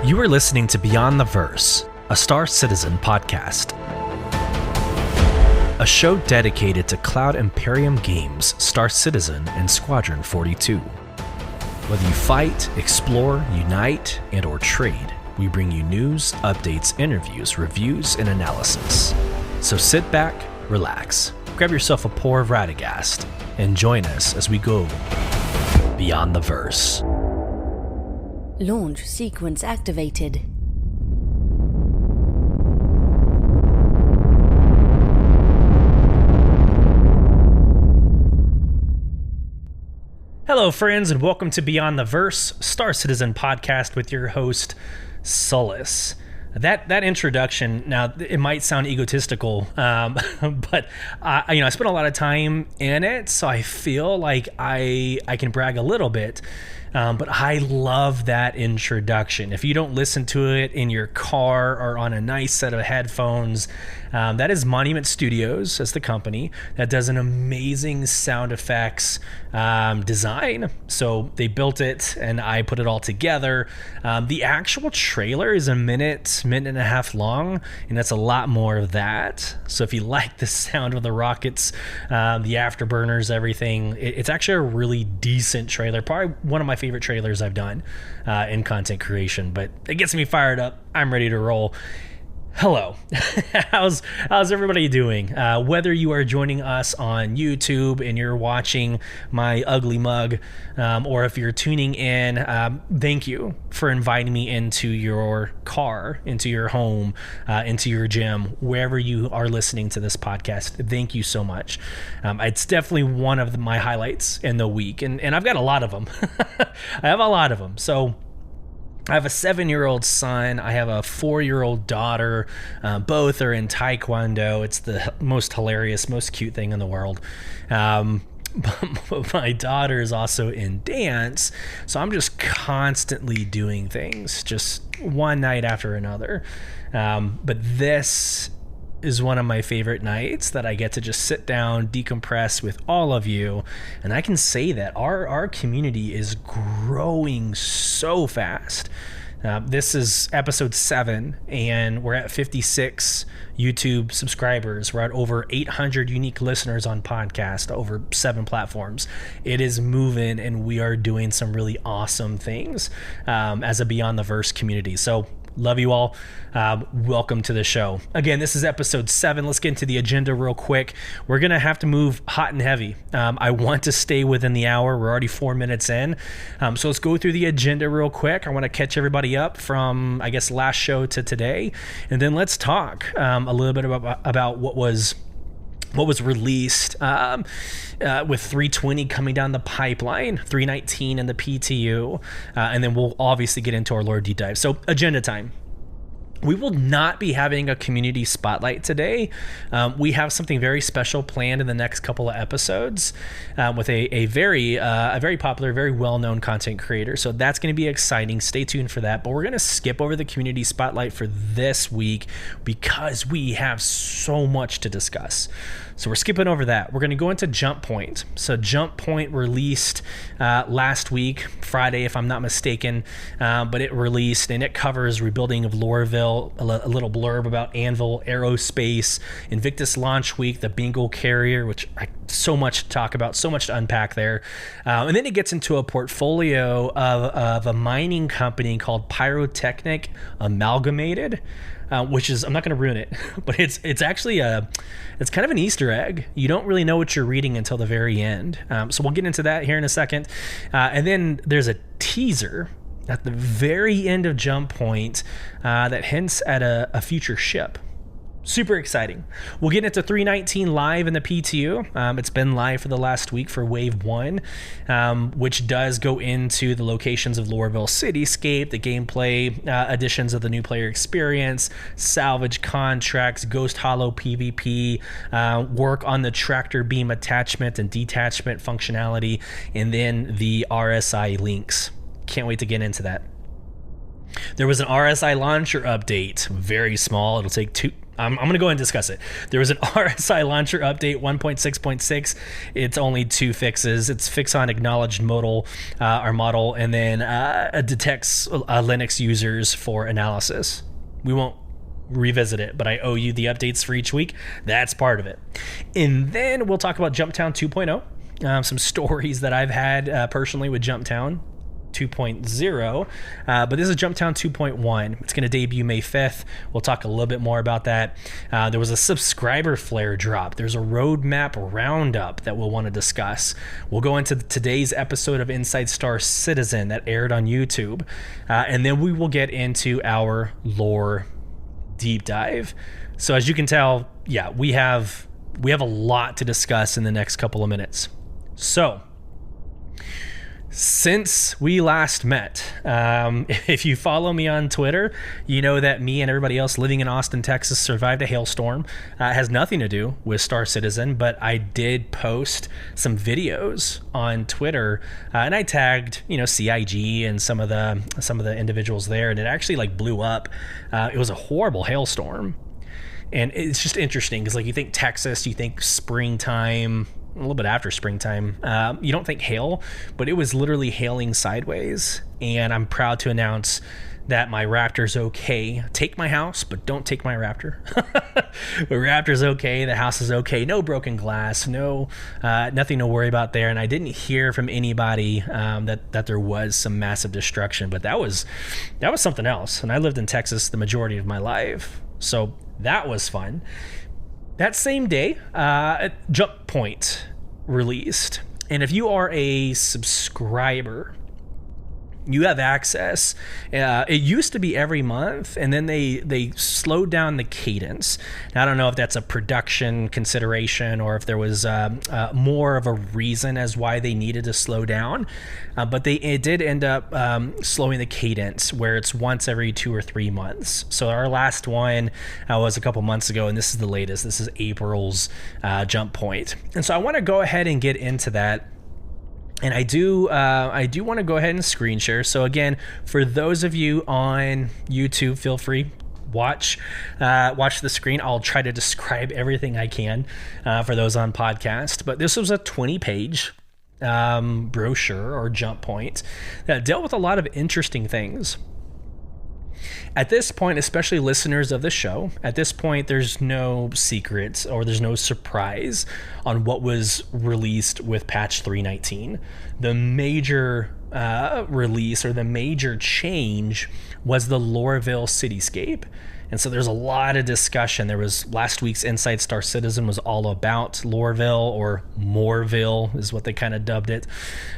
You are listening to Beyond the Verse, a Star Citizen podcast. A show dedicated to Cloud Imperium games, Star Citizen, and Squadron 42. Whether you fight, explore, unite, and or trade, we bring you news, updates, interviews, reviews, and analysis. So sit back, relax, grab yourself a pour of Radegast, and join us as we go Beyond the Verse. Launch sequence activated. Hello, friends, and welcome to Beyond the Verse, Star Citizen podcast with your host, Solus. That introduction, now it might sound egotistical, but I spent a lot of time in it, so I feel like I can brag a little bit. But I love that introduction. If you don't listen to it in your car or on a nice set of headphones, that is Monument Studios as the company that does an amazing sound effects design. So they built it and I put it all together. The actual trailer is a minute and a half long, and that's a lot more of that. So if you like the sound of the rockets, the afterburners, everything, it's actually a really decent trailer. Probably one of my favorite trailers I've done in content creation, but it gets me fired up. I'm ready to roll. Hello. How's everybody doing? Whether you are joining us on YouTube and you're watching my ugly mug, or if you're tuning in, thank you for inviting me into your car, into your home, into your gym, wherever you are listening to this podcast. Thank you so much. It's definitely one of my highlights in the week, and I've got a lot of them. I have a lot of them. So I have a 7-year-old son. I have a 4-year-old daughter. Both are in Taekwondo. It's the most hilarious, most cute thing in the world. But my daughter is also in dance. So I'm just constantly doing things, just one night after another. But this is one of my favorite nights that I get to just sit down, decompress with all of you. And I can say that our community is growing so fast. This is episode 7, and we're at 56 YouTube subscribers. We're at over 800 unique listeners on podcast, over 7 platforms. It is moving, and we are doing some really awesome things as a Beyond the Verse community. So love you all. Welcome to the show. Again, this is episode 7. Let's get into the agenda real quick. We're going to have to move hot and heavy. I want to stay within the hour. We're already 4 minutes in. So let's go through the agenda real quick. I want to catch everybody up from, I guess, last show to today. And then let's talk a little bit about what was released with 320 coming down the pipeline, 319 in the PTU, and then we'll obviously get into our lore deep dive. So agenda time. We will not be having a community spotlight today. We have something very special planned in the next couple of episodes with a very popular, very well-known content creator. So that's going to be exciting. Stay tuned for that. But we're going to skip over the community spotlight for this week because we have so much to discuss. So we're skipping over that. We're going to go into Jump Point. So Jump Point released last week, Friday, if I'm not mistaken, but it released and it covers rebuilding of Loreville, a little blurb about Anvil, Aerospace, Invictus Launch Week, the Bingo Carrier, which so much to talk about, so much to unpack there. And then it gets into a portfolio of a mining company called Pyrotechnic Amalgamated. Which is, I'm not going to ruin it, but it's actually it's kind of an Easter egg. You don't really know what you're reading until the very end. So we'll get into that here in a second. And then there's a teaser at the very end of Jump Point that hints at a future ship. Super exciting. We'll get into 319 live in the PTU. It's been live for the last week for Wave 1, which does go into the locations of Loreville Cityscape, the gameplay additions of the new player experience, salvage contracts, Ghost Hollow PvP, work on the tractor beam attachment and detachment functionality, and then the RSI links. Can't wait to get into that. There was an RSI launcher update, very small. It'll take I'm going to go ahead and discuss it. There was an RSI launcher update 1.6.6. It's only 2 fixes. It's fix on acknowledged model, and then detects Linux users for analysis. We won't revisit it, but I owe you the updates for each week. That's part of it. And then we'll talk about Jumptown 2.0, some stories that I've had personally with Jumptown 2.0, but this is Jumptown 2.1. It's going to debut May 5th. We'll talk a little bit more about that. There was a subscriber flare drop. There's a roadmap roundup that we'll want to discuss. We'll go into today's episode of Inside Star Citizen that aired on YouTube, and then we will get into our lore deep dive. So as you can tell, yeah, we have a lot to discuss in the next couple of minutes. So since we last met, if you follow me on Twitter, you know that me and everybody else living in Austin, Texas survived a hailstorm. It has nothing to do with Star Citizen, but I did post some videos on Twitter, and I tagged, CIG and some of the individuals there, and it actually like blew up. It was a horrible hailstorm, and it's just interesting because like you think Texas, you think springtime. A little bit after springtime. You don't think hail, but it was literally hailing sideways. And I'm proud to announce that my Raptor's okay. Take my house, but don't take my Raptor. The Raptor's okay. The house is okay. No broken glass. No, nothing to worry about there. And I didn't hear from anybody that there was some massive destruction. But that was something else. And I lived in Texas the majority of my life, so that was fun. That same day, Jump Point released. And if you are a subscriber, you have access. It used to be every month, and then they slowed down the cadence. Now, I don't know if that's a production consideration or if there was more of a reason as why they needed to slow down, but it did end up slowing the cadence where it's once every 2 or 3 months. So our last one was a couple months ago, and this is the latest. This is April's Jump Point. And so I want to go ahead and get into that. And I do want to go ahead and screen share. So again, for those of you on YouTube, feel free, watch the screen. I'll try to describe everything I can for those on podcast. But this was a 20-page brochure or Jump Point that dealt with a lot of interesting things. At this point, especially listeners of the show, at this point, there's no secrets or there's no surprise on what was released with patch 3.19. The major release or the major change was the Loreville cityscape. And so there's a lot of discussion. There was last week's Inside Star Citizen was all about Loreville, or Moorville is what they kind of dubbed it.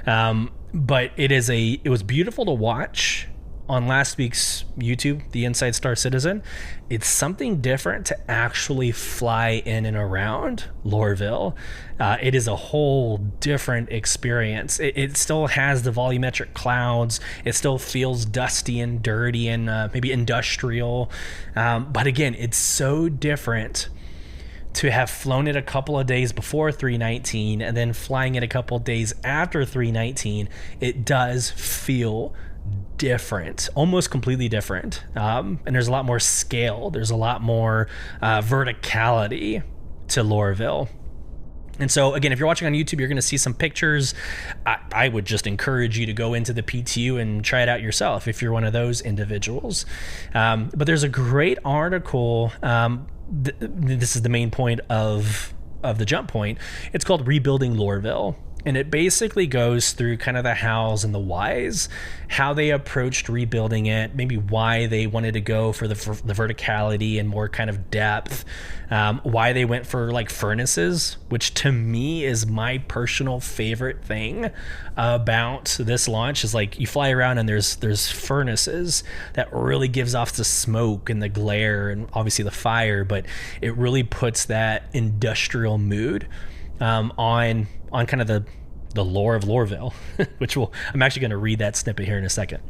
But it was beautiful to watch. On last week's YouTube, the Inside Star Citizen, it's something different to actually fly in and around Loreville. It is a whole different experience. It still has the volumetric clouds. It still feels dusty and dirty and maybe industrial. But again, it's so different to have flown it a couple of days before 3.19 and then flying it a couple of days after 3.19. It does feel different, almost completely different. And there's a lot more scale. There's a lot more verticality to Loreville. And so again, if you're watching on YouTube, you're going to see some pictures. I would just encourage you to go into the PTU and try it out yourself if you're one of those individuals. But there's a great article. This is the main point of the Jump Point. It's called Rebuilding Loreville. And it basically goes through kind of the hows and the whys, how they approached rebuilding it, maybe why they wanted to go for the verticality and more kind of depth, why they went for like furnaces, which to me is my personal favorite thing about this launch, is like you fly around and there's furnaces that really gives off the smoke and the glare and obviously the fire, but it really puts that industrial mood on kind of the lore of Loreville, which I'm actually going to read that snippet here in a second.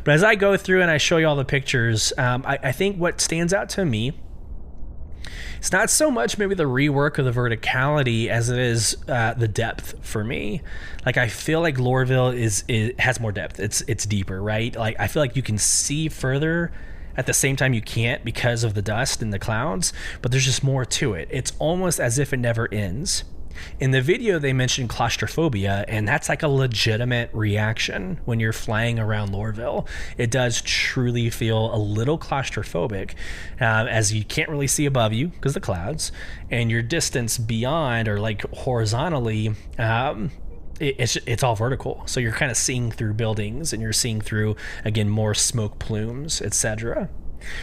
But as I go through and I show you all the pictures, I think what stands out to me, it's not so much maybe the rework of the verticality as it is the depth for me. Like I feel like Loreville has more depth. It's deeper, right? Like I feel like you can see further At the same time, you can't because of the dust and the clouds, but there's just more to it. It's almost as if it never ends. In the video, they mentioned claustrophobia, and that's like a legitimate reaction when you're flying around Lorville. It does truly feel a little claustrophobic, as you can't really see above you because of the clouds, and your distance beyond, or like horizontally, it's all vertical. So you're kind of seeing through buildings, and you're seeing through, again, more smoke plumes, etc.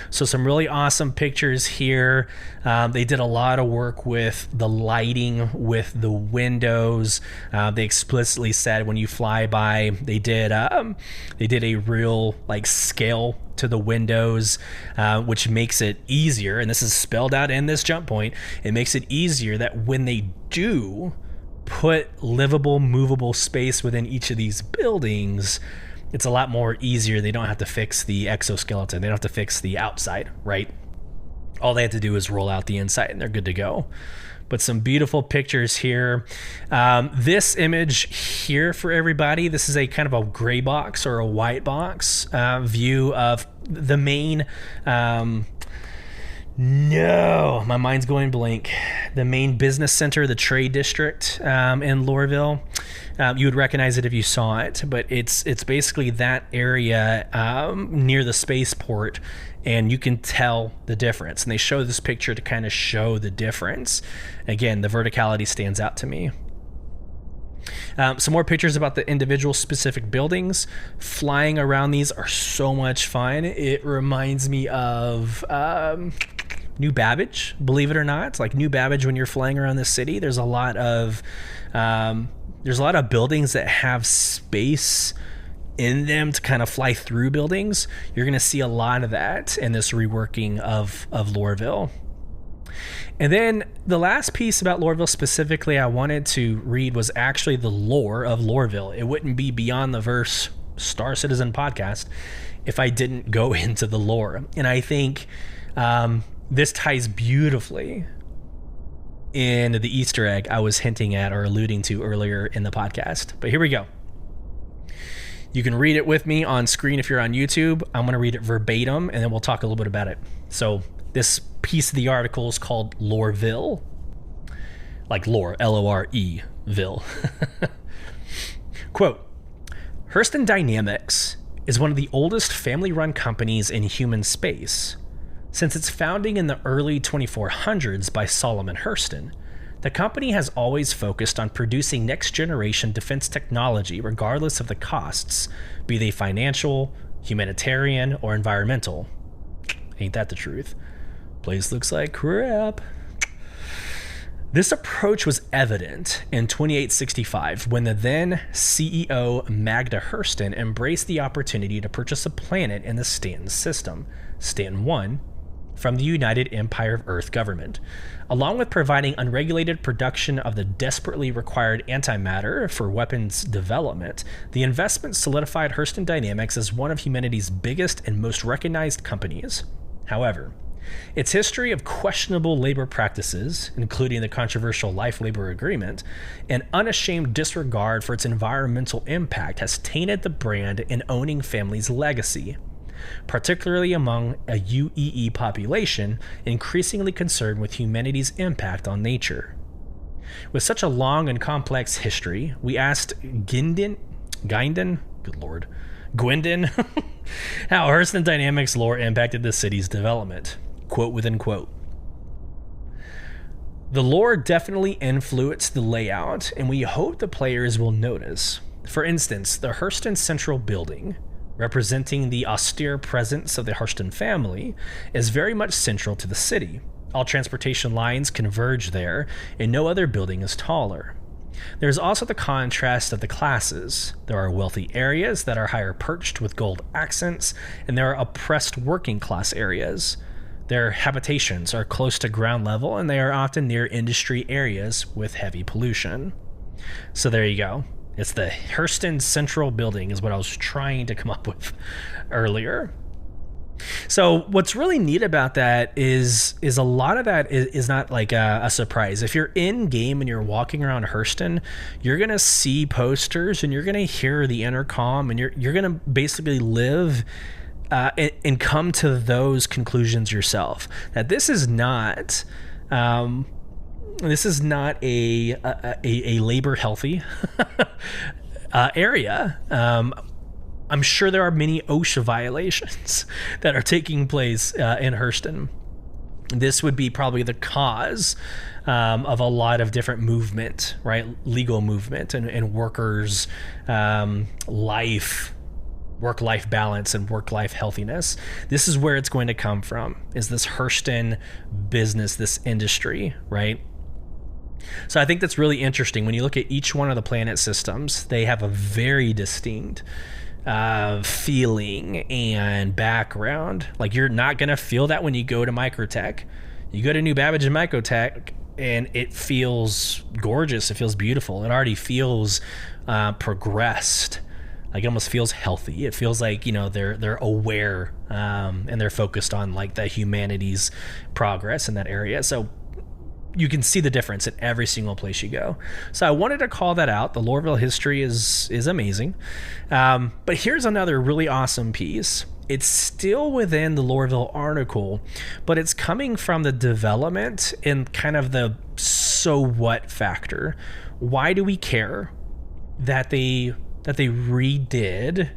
So some really awesome pictures here. They did a lot of work with the lighting, with the windows. They explicitly said when you fly by, they did a real like scale to the windows, which makes it easier. And this is spelled out in this jump point. It makes it easier that when they do put livable, movable space within each of these buildings, it's a lot more easier. They don't have to fix the exoskeleton. They don't have to fix the outside, right? All they have to do is roll out the inside and they're good to go. But some beautiful pictures here. This image here for everybody, this is a kind of a gray box or a white box view of the main, no, my mind's going blank. The main business center, the trade district in Lorville. You would recognize it if you saw it, but it's basically that area near the spaceport, and you can tell the difference. And they show this picture to kind of show the difference. Again, the verticality stands out to me. Some more pictures about the individual specific buildings. Flying around these are so much fun. It reminds me of New Babbage, believe it or not. It's like New Babbage when you're flying around the city. There's a lot of buildings that have space in them to kind of fly through buildings. You're going to see a lot of that in this reworking of Lorville. And then the last piece about Lorville specifically I wanted to read was actually the lore of Lorville. It wouldn't be Beyond the Verse Star Citizen podcast if I didn't go into the lore. And I think this ties beautifully in the Easter egg I was hinting at or alluding to earlier in the podcast. But here we go. You can read it with me on screen if you're on YouTube. I'm going to read it verbatim, and then we'll talk a little bit about it. So this piece of the article is called Lorville. Like lore, L-O-R-E, Ville. Quote, Hurston Dynamics is one of the oldest family-run companies in human space. Since its founding in the early 2400s by Solomon Hurston, the company has always focused on producing next-generation defense technology regardless of the costs, be they financial, humanitarian, or environmental. Ain't that the truth? Place looks like crap. This approach was evident in 2865 when the then CEO Magda Hurston embraced the opportunity to purchase a planet in the Stanton system, Stanton 1, from the United Empire of Earth government. Along with providing unregulated production of the desperately required antimatter for weapons development, the investment solidified Hurston Dynamics as one of humanity's biggest and most recognized companies. However, its history of questionable labor practices, including the controversial life-labor agreement, and unashamed disregard for its environmental impact has tainted the brand and owning family's legacy, particularly among a UEE population increasingly concerned with humanity's impact on nature. With such a long and complex history, we asked Gwendon, how Hurston Dynamics lore impacted the city's development. Quote within quote. The lore definitely influenced the layout, and we hope the players will notice. For instance, the Hurston Central Building, representing the austere presence of the Hurston family, is very much central to the city. All transportation lines converge there, and no other building is taller. There is also the contrast of the classes. There are wealthy areas that are higher perched with gold accents, and there are oppressed working class areas. Their habitations are close to ground level, and they are often near industry areas with heavy pollution. So there you go. It's the Hurston Central Building is what I was trying to come up with earlier. So what's really neat about that is a lot of that is not like a surprise. If you're in game and you're walking around Hurston, you're going to see posters and you're going to hear the intercom, and you're going to basically live and come to those conclusions yourself. That this is not a labor healthy area. I'm sure there are many OSHA violations that are taking place in Hurston. This would be probably the cause of a lot of different movement, right? Legal movement and workers' work-life balance and work-life healthiness. This is where it's going to come from, is this Hurston business, this industry, right? So I think that's really interesting. When you look at each one of the planet systems, they have a very distinct feeling and background. Like, you're not going to feel that when you go to Microtech. You go to New Babbage and Microtech, and it feels gorgeous. It feels beautiful. It already feels progressed. Like, it almost feels healthy. It feels like, they're aware and they're focused on like the humanity's progress in that area. So you can see the difference in every single place you go. So I wanted to call that out. The Lorville history is amazing. But here's another really awesome piece. It's still within the Lorville article, but it's coming from the development and kind of the so what factor. Why do we care that they redid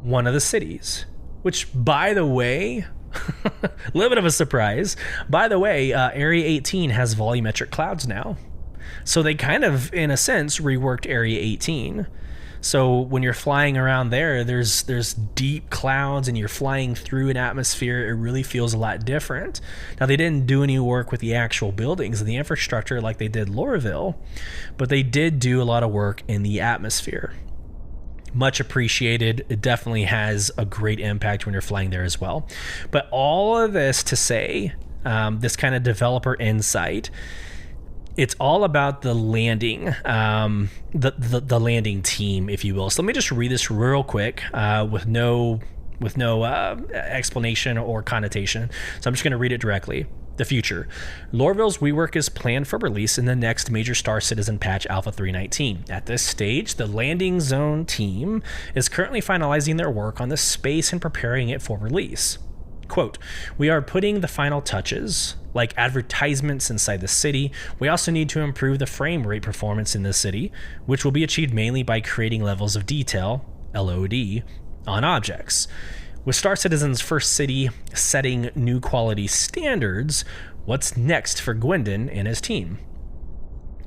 one of the cities? Which, by the way, a little bit of a surprise. By the way, Area 18 has volumetric clouds now. So they kind of, in a sense, reworked Area 18. So when you're flying around there's deep clouds and you're flying through an atmosphere. It really feels a lot different. Now, they didn't do any work with the actual buildings and the infrastructure like they did Lorville, but they did do a lot of work in the atmosphere. Much appreciated. It definitely has a great impact when you're flying there as well. But all of this to say, this kind of developer insight, it's all about the landing, the landing team, if you will. So let me just read this real quick with no explanation or connotation. So I'm just going to read it directly. The future. Lorville's rework is planned for release in the next major Star Citizen patch, Alpha 319. At this stage, the landing zone team is currently finalizing their work on the space and preparing it for release. Quote, we are putting the final touches, like advertisements inside the city. We also need to improve the frame rate performance in the city, which will be achieved mainly by creating levels of detail, LOD, on objects. With Star Citizen's first city setting new quality standards, what's next for Gwendon and his team?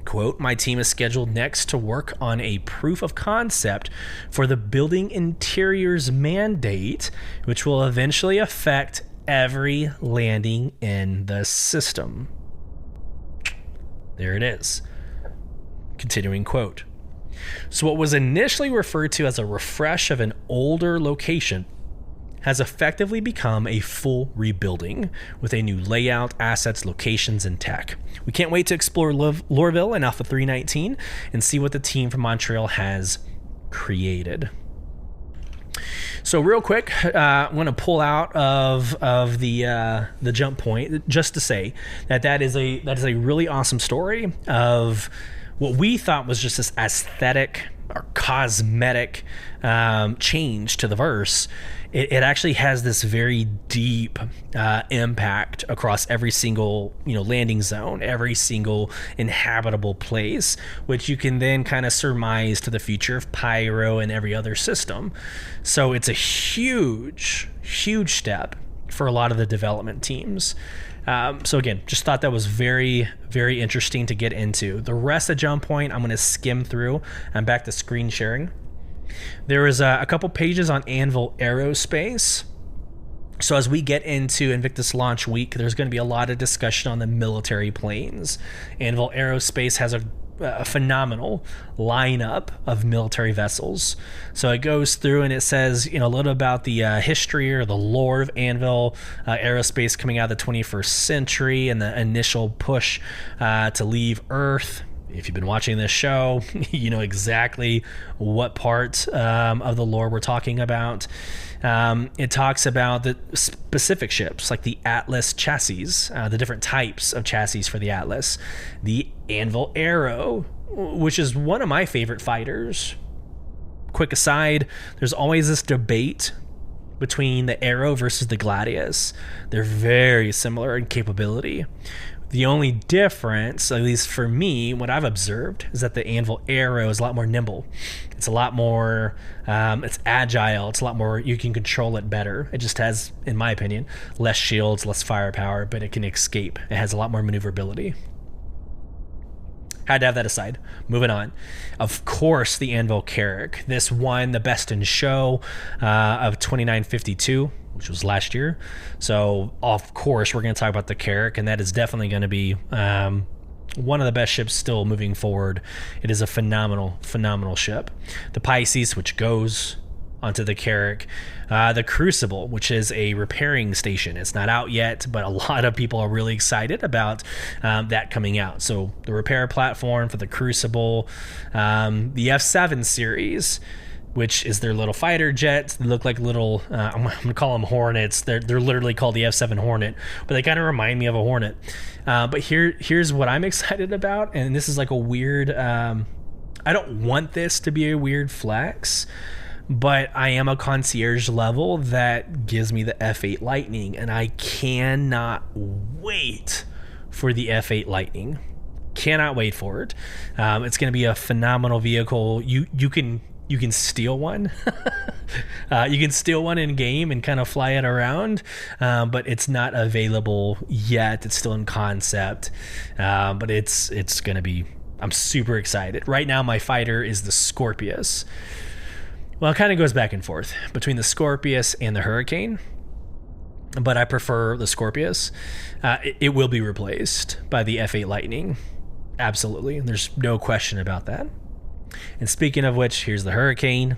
Quote, my team is scheduled next to work on a proof of concept for the building interiors mandate, which will eventually affect every landing in the system. There it is. Continuing quote. So what was initially referred to as a refresh of an older location has effectively become a full rebuilding with a new layout, assets, locations, and tech. We can't wait to explore Lorville and Alpha 319 and see what the team from Montreal has created. So real quick, I'm going to pull out of the jump point just to say that is a really awesome story of what we thought was just this aesthetic or cosmetic change to the verse. It actually has this very deep impact across every single landing zone, every single inhabitable place, which you can then kind of surmise to the future of Pyro and every other system. So it's a huge step for a lot of the development teams. So again, just thought that was very, very interesting to get into. The rest of Jump Point, I'm going to skim through. I'm back to screen sharing. There is a couple pages on Anvil Aerospace. So as we get into Invictus launch week, there's going to be a lot of discussion on the military planes. Anvil Aerospace has a phenomenal lineup of military vessels. So it goes through and it says, a little about the history or the lore of Anvil Aerospace coming out of the 21st century and the initial push to leave Earth. If you've been watching this show, you know exactly what part of the lore we're talking about. It talks about the specific ships, like the Atlas chassis, the different types of chassis for the Atlas. The Anvil Arrow, which is one of my favorite fighters. Quick aside, there's always this debate between the Arrow versus the Gladius. They're very similar in capability. The only difference, at least for me, what I've observed, is that the Anvil Arrow is a lot more nimble. It's a lot more, it's agile. It's a lot more, you can control it better. It just has, in my opinion, less shields, less firepower, but it can escape. It has a lot more maneuverability. Had to have that aside. Moving on. Of course, the Anvil Carrack. This won the Best in Show of 2952, which was last year. So, of course, we're going to talk about the Carrack, and that is definitely going to be one of the best ships still moving forward. It is a phenomenal, phenomenal ship. The Pisces, which goes onto the Carrack. The Crucible, which is a repairing station. It's not out yet, but a lot of people are really excited about that coming out. So the repair platform for the Crucible, the F7 series, which is their little fighter jets. They look like little, I'm going to call them Hornets. They're literally called the F7 Hornet, but they kind of remind me of a Hornet. But here's what I'm excited about, and this is like a weird, I don't want this to be a weird flex, but I am a concierge level that gives me the F8 Lightning, and I cannot wait for the F8 Lightning. Cannot wait for it. It's going to be a phenomenal vehicle. You can steal one. You can steal one in game and kind of fly it around, but it's not available yet. It's still in concept, but it's going to be. I'm super excited. Right now, my fighter is the Scorpius. Well, it kind of goes back and forth between the Scorpius and the Hurricane, but I prefer the Scorpius. It will be replaced by the F8 Lightning. Absolutely. There's no question about that. And speaking of which, here's the Hurricane,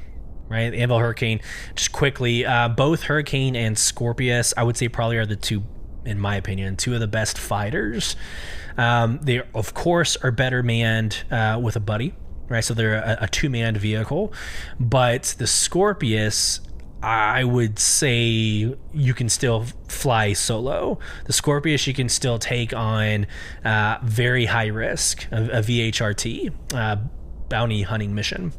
right? The Anvil Hurricane. Just quickly, both Hurricane and Scorpius, I would say probably are the two, in my opinion, two of the best fighters. They, of course, are better manned with a buddy. Right, so they're a two-manned vehicle, but the Scorpius, I would say you can still fly solo. The Scorpius you can still take on very high risk, a VHRT, bounty hunting mission.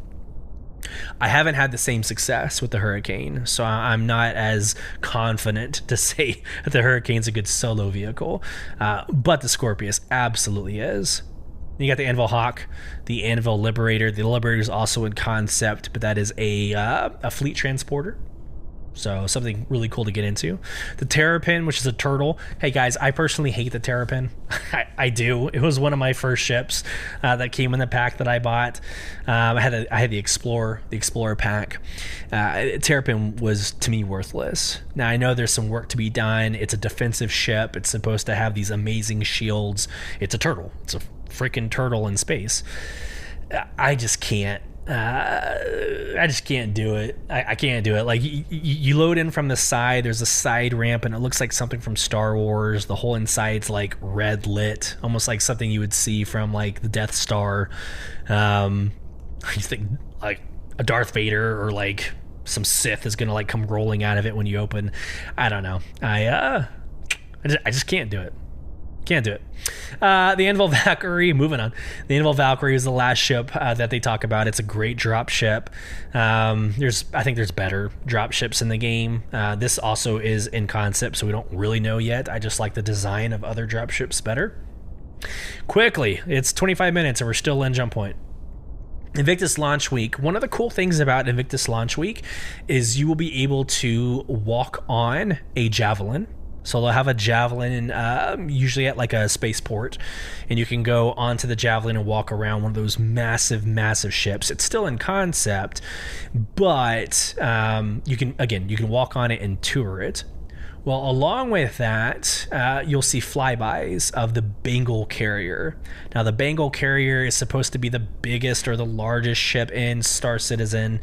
I haven't had the same success with the Hurricane, so I'm not as confident to say that the Hurricane's a good solo vehicle, but the Scorpius absolutely is. You got the Anvil Hawk, the Anvil Liberator. The Liberator is also in concept, but that is a fleet transporter. So something really cool to get into. The Terrapin, which is a turtle. Hey guys, I personally hate the Terrapin. I do. It was one of my first ships that came in the pack that I bought. I had the Explorer pack. Terrapin was to me worthless. Now I know there's some work to be done. It's a defensive ship. It's supposed to have these amazing shields. It's a turtle. It's a freaking turtle in space. I just can't. I just can't do it. I can't do it. Like you load in from the side. There's a side ramp, and it looks like something from Star Wars. The whole inside's like red lit, almost like something you would see from like the Death Star. You think like a Darth Vader or like some Sith is gonna like come rolling out of it when you open. I don't know. I just can't do it. Can't do it. The Anvil Valkyrie, moving on. The Anvil Valkyrie is the last ship that they talk about. It's a great drop ship. I think there's better drop ships in the game. This also is in concept, so we don't really know yet. I just like the design of other drop ships better. Quickly, it's 25 minutes and we're still in Jump Point. Invictus Launch Week. One of the cool things about Invictus Launch Week is you will be able to walk on a Javelin. So they'll have a Javelin usually at like a spaceport, and you can go onto the Javelin and walk around one of those massive, massive ships. It's still in concept, but you can walk on it and tour it. Well, along with that, you'll see flybys of the Bengal carrier. Now, the Bengal carrier is supposed to be the biggest or the largest ship in Star Citizen.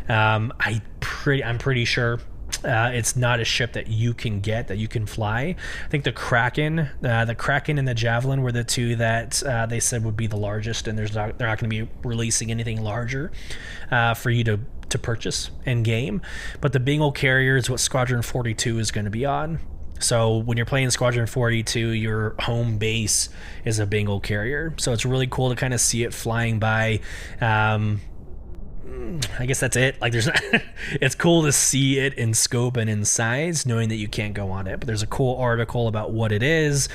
I'm pretty sure. It's not a ship that you can fly. I think the Kraken and the Javelin were the two that they said would be the largest, and they're not going to be releasing anything larger for you to purchase in game. But the Bengal carrier is what Squadron 42 is going to be on. So when you're playing Squadron 42, your home base is a Bengal carrier. So it's really cool to kind of see it flying by. I guess that's it. Like there's not, it's cool to see it in scope and in size, knowing that you can't go on it. But there's a cool article about what it is,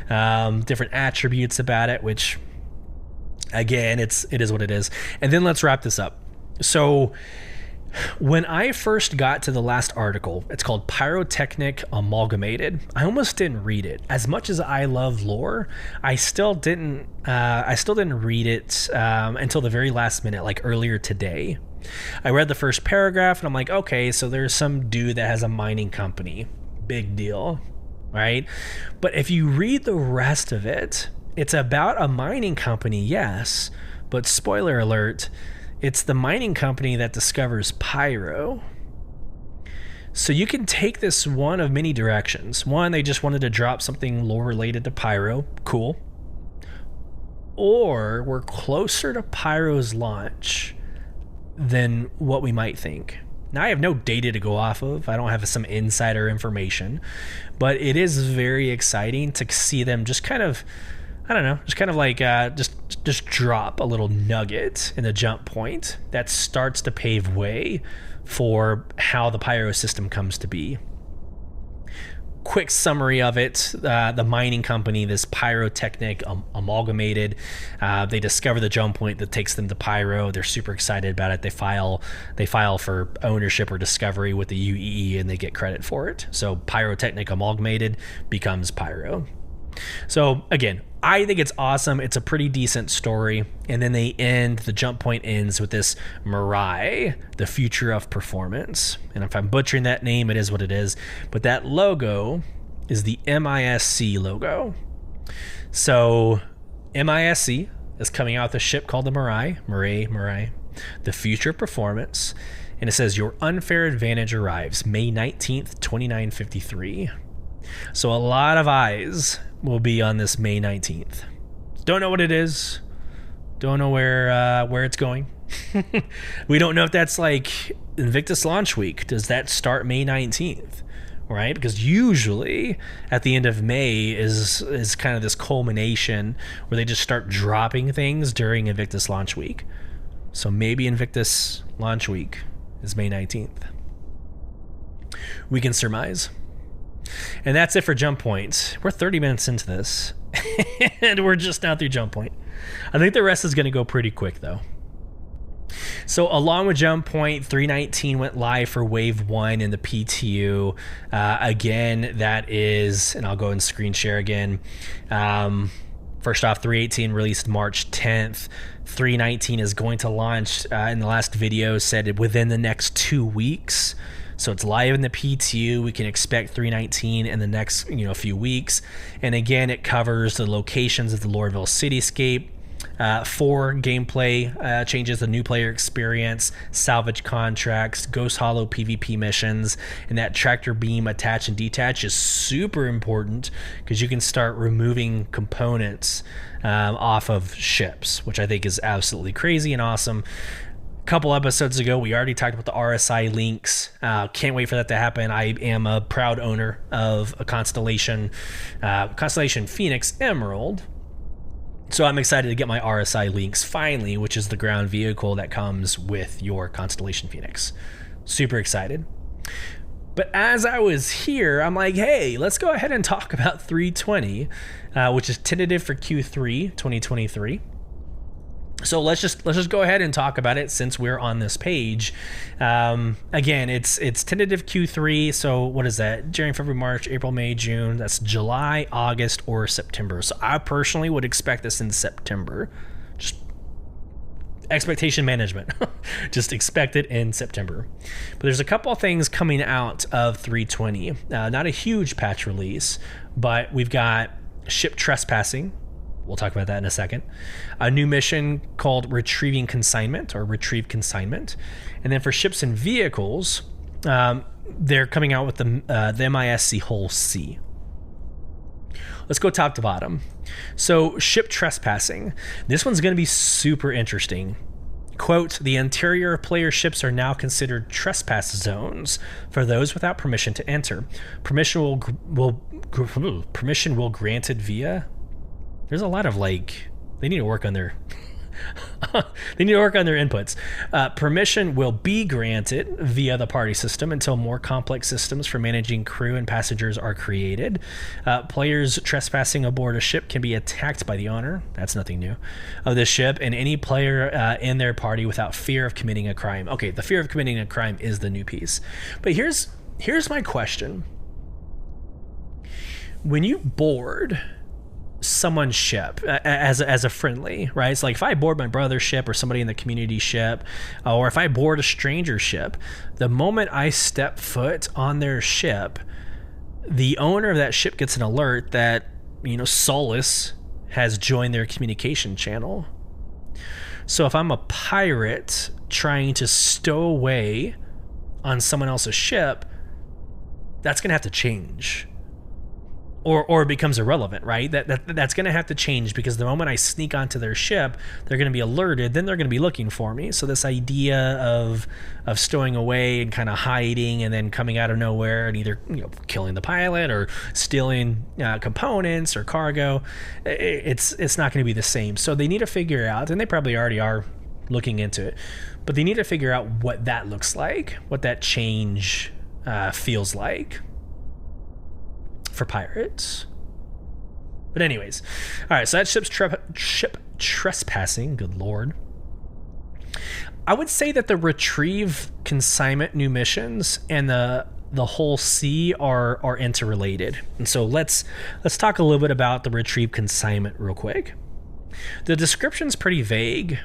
different attributes about it, which again, it is what it is. And then let's wrap this up. So when I first got to the last article, it's called Pyrotechnic Amalgamated. I almost didn't read it. As much as I love lore, I still didn't read it until the very last minute, like earlier today. I read the first paragraph and I'm like, okay, so there's some dude that has a mining company. Big deal, right? But if you read the rest of it, it's about a mining company, yes, but spoiler alert, it's the mining company that discovers pyro. So you can take this one of many directions. One, they just wanted to drop something lore related to pyro. Cool. Or we're closer to pyro's launch than what we might think. Now, I have no data to go off of. I don't have some insider information. But it is very exciting to see them just kind of, I don't know, just kind of like just drop a little nugget in the jump point that starts to pave way for how the pyro system comes to be. Quick summary of it: the mining company, this Pyrotechnic Amalgamated, they discover the jump point that takes them to pyro. They're super excited about it. They file for ownership or discovery with the UEE, and they get credit for it. So Pyrotechnic Amalgamated becomes pyro. So again, I think it's awesome. It's a pretty decent story. And then the jump point ends with this Mirai, the future of performance. And if I'm butchering that name, it is what it is. But that logo is the MISC logo. So MISC is coming out with a ship called the Mirai, the future of performance. And it says, your unfair advantage arrives May 19th, 2953. So a lot of eyes will be on this May 19th. Don't know what it is. Don't know where it's going. We don't know if that's like Invictus launch week. Does that start May 19th? Right? Because usually at the end of May is kind of this culmination where they just start dropping things during Invictus launch week. So maybe Invictus launch week is May 19th. We can surmise. And that's it for Jump Point. We're 30 minutes into this, and we're just now through Jump Point. I think the rest is going to go pretty quick, though. So along with Jump Point, 319 went live for Wave 1 in the PTU. Again, that is, and I'll go and screen share again. First off, 318 released March 10th. 319 is going to launch, in the last video, said within the next 2 weeks. So it's live in the PTU. We can expect 319 in the next few weeks. And again, it covers the locations of the Loreville cityscape, 4 gameplay changes, the new player experience, salvage contracts, Ghost Hollow PvP missions, and that tractor beam attach and detach is super important because you can start removing components off of ships, which I think is absolutely crazy and awesome. Couple episodes ago, we already talked about the RSI links. Can't wait for that to happen. I am a proud owner of a Constellation Phoenix Emerald. So I'm excited to get my RSI links finally, which is the ground vehicle that comes with your Constellation Phoenix. Super excited. But as I was here, I'm like, hey, let's go ahead and talk about 320, which is tentative for Q3 2023. So let's just go ahead and talk about it since we're on this page. Again, it's tentative Q3. So what is that? January, February, March, April, May, June. That's July, August, or September. So I personally would expect this in September. Just expectation management. Just expect it in September. But there's a couple of things coming out of 320. Not a huge patch release, but we've got ship trespassing. We'll talk about that in a second. A new mission called Retrieving Consignment or Retrieve Consignment. And then for ships and vehicles, they're coming out with the MISC Hull C. Let's go top to bottom. So ship trespassing. This one's going to be super interesting. Quote, the interior player ships are now considered trespass zones for those without permission to enter. Permission will granted via... There's a lot of they need to work on their They need to work on their inputs. Permission will be granted via the party system until more complex systems for managing crew and passengers are created. Players trespassing aboard a ship can be attacked by the owner, that's nothing new, of the ship, and any player in their party without fear of committing a crime. Okay, the fear of committing a crime is the new piece. But here's my question. When you board someone's ship as a friendly, right? It's like if I board my brother's ship or somebody in the community ship, or if I board a stranger ship, the moment I step foot on their ship, the owner of that ship gets an alert that, Solace has joined their communication channel. So if I'm a pirate trying to stow away on someone else's ship, that's going to have to change. Or it becomes irrelevant, right? That's going to have to change, because the moment I sneak onto their ship, they're going to be alerted. Then they're going to be looking for me. So this idea of stowing away and kind of hiding and then coming out of nowhere and either killing the pilot or stealing components or cargo, it's not going to be the same. So they need to figure out, and they probably already are looking into it, but they need to figure out what that looks like, what that change feels like for pirates. But anyways, all right, so that ship trespassing, good lord. I would say that the retrieve consignment new missions and the whole sea are interrelated. And so let's talk a little bit about the retrieve consignment real quick. The description's pretty vague.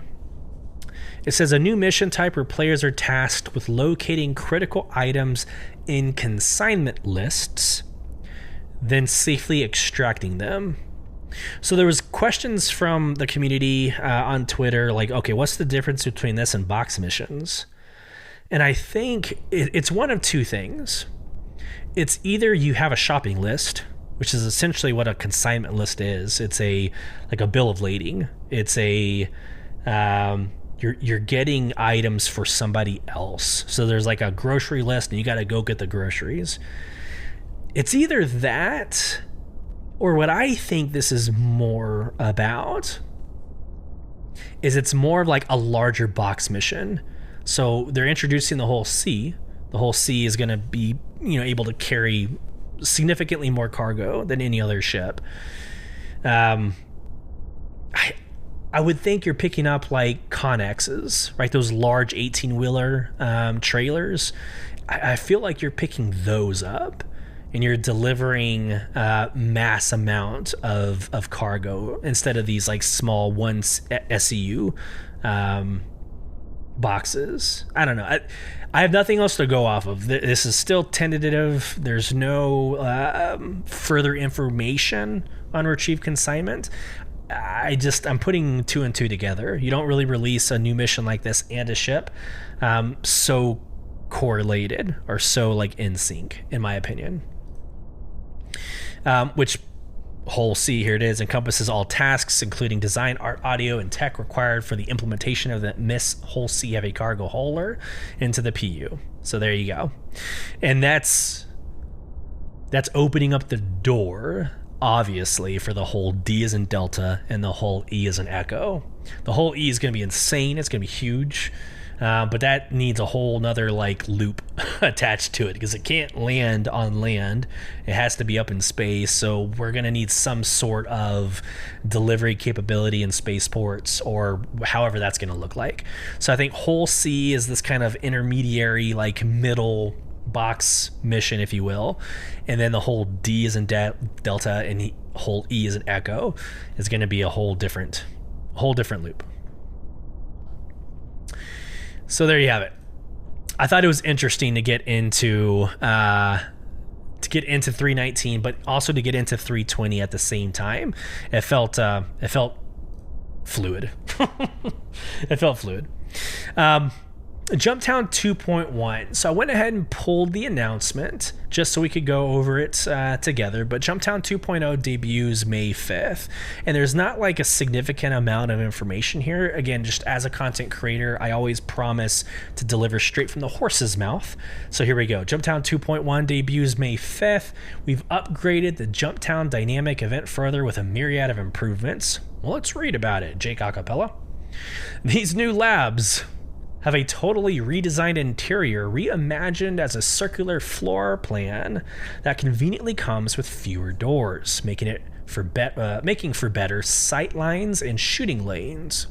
It says a new mission type where players are tasked with locating critical items in consignment lists, then safely extracting them. So there was questions from the community on Twitter, like, okay, what's the difference between this and box missions? And I think it's one of two things. It's either you have a shopping list, which is essentially what a consignment list is. It's like a bill of lading. It's you're getting items for somebody else. So there's like a grocery list and you got to go get the groceries. It's either that, or what I think this is more about is it's more of like a larger box mission. So they're introducing the whole sea. The whole sea is going to be, able to carry significantly more cargo than any other ship. I would think you're picking up like Connexes, right? Those large 18-wheeler trailers. I feel like you're picking those up. And you're delivering mass amount of cargo instead of these like small one SEU boxes. I don't know. I have nothing else to go off of. This is still tentative. There's no further information on retrieve consignment. I'm putting two and two together. You don't really release a new mission like this and a ship so correlated or so like in sync, in my opinion. Which whole C, here it is, encompasses all tasks, including design, art, audio, and tech required for the implementation of the Miss Whole C Heavy Cargo Hauler into the PU. So there you go. And that's opening up the door, obviously, for the whole D as in Delta and the whole E as in Echo. The whole E is going to be insane. It's going to be huge. But that needs a whole nother like loop attached to it because it can't land on land. It has to be up in space. So we're going to need some sort of delivery capability in spaceports or however that's going to look like. So I think whole C is this kind of intermediary, like middle box mission, if you will. And then the whole D is in Delta and whole E is an Echo is going to be a whole different loop. So there you have it. I thought it was interesting to get into 319, but also to get into 320 at the same time. It felt fluid. It felt fluid. Jumptown 2.1. So I went ahead and pulled the announcement just so we could go over it together. But Jumptown 2.0 debuts May 5th. And there's not like a significant amount of information here. Again, just as a content creator, I always promise to deliver straight from the horse's mouth. So here we go. Jumptown 2.1 debuts May 5th. We've upgraded the Jumptown dynamic event further with a myriad of improvements. Well, let's read about it. Jake Acapella. These new labs have a totally redesigned interior, reimagined as a circular floor plan that conveniently comes with fewer doors, making for better sight lines and shooting lanes.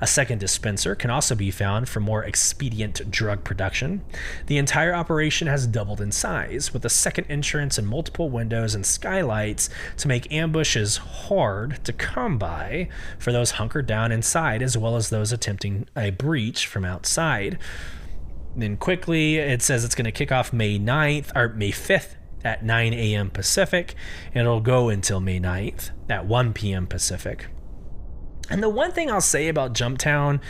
A second dispenser can also be found for more expedient drug production. The entire operation has doubled in size, with a second entrance and multiple windows and skylights to make ambushes hard to come by for those hunkered down inside, as well as those attempting a breach from outside. Then quickly, it says it's going to kick off May 5th at 9 a.m. Pacific, and it'll go until May 9th at 1 p.m. Pacific. And the one thing I'll say about Jumptown,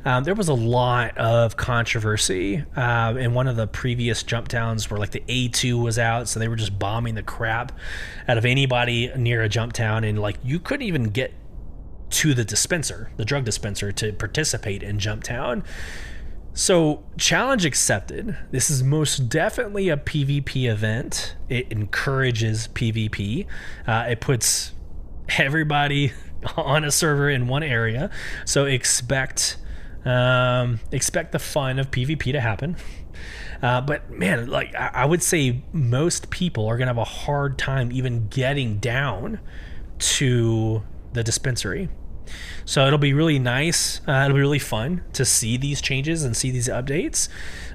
there was a lot of controversy in one of the previous Jumptowns where like the A2 was out, so they were just bombing the crap out of anybody near a Jumptown, and like you couldn't even get to the dispenser, the drug dispenser, to participate in Jumptown. So challenge accepted. This is most definitely a PvP event. It encourages PvP. It puts everybody on a server in one area, so expect the fun of PvP to happen. But man, like I would say most people are gonna have a hard time even getting down to the dispensary. So it'll be really nice. It'll be really fun to see these changes and see these updates,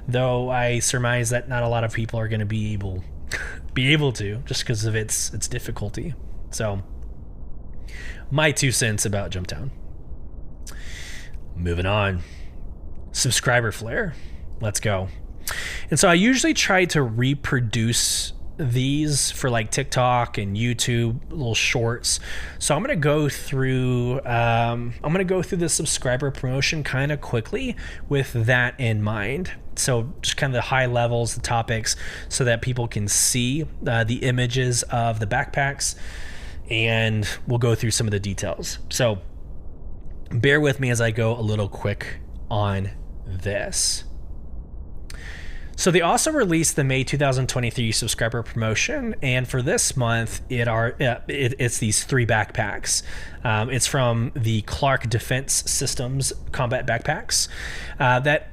though I surmise that not a lot of people are going to be able to, just because of its difficulty. So my 2 cents about Jumptown. Moving on. Subscriber flare. Let's go. And so I usually try to reproduce these for like TikTok and YouTube little shorts. So I'm going to go through the subscriber promotion kind of quickly with that in mind. So just kind of the high levels, the topics, so that people can see the images of the backpacks, and we'll go through some of the details. So bear with me as I go a little quick on this. So they also released the May 2023 subscriber promotion, and for this month, it's these 3 backpacks. It's from the Clark Defense Systems combat backpacks. That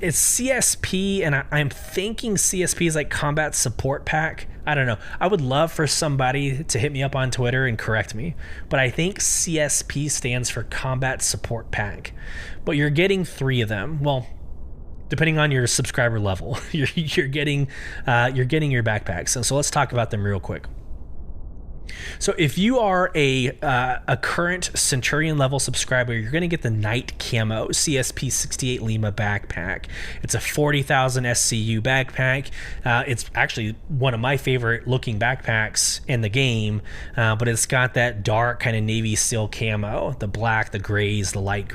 it's CSP, and I'm thinking CSP is like combat support pack. I don't know. I would love for somebody to hit me up on Twitter and correct me, but I think CSP stands for combat support pack. But you're getting 3 of them. Well, depending on your subscriber level, you're getting your backpacks. And so let's talk about them real quick. So if you are a current Centurion level subscriber, you're going to get the Night Camo CSP 68 Lima backpack. It's a 40,000 SCU backpack. It's actually one of my favorite looking backpacks in the game, but it's got that dark kind of Navy SEAL camo, the black, the grays, the light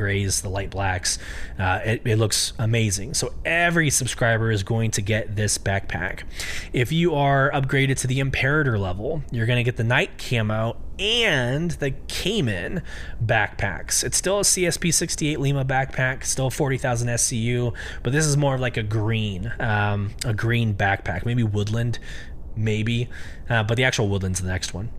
blacks. It looks amazing. So every subscriber is going to get this backpack. If you are upgraded to the Imperator level, you're going to get the Night Camo and the Cayman backpacks. It's still a CSP 68 Lima backpack, still 40,000 SCU, but this is more of like a green backpack, maybe woodland, but the actual woodland's the next one.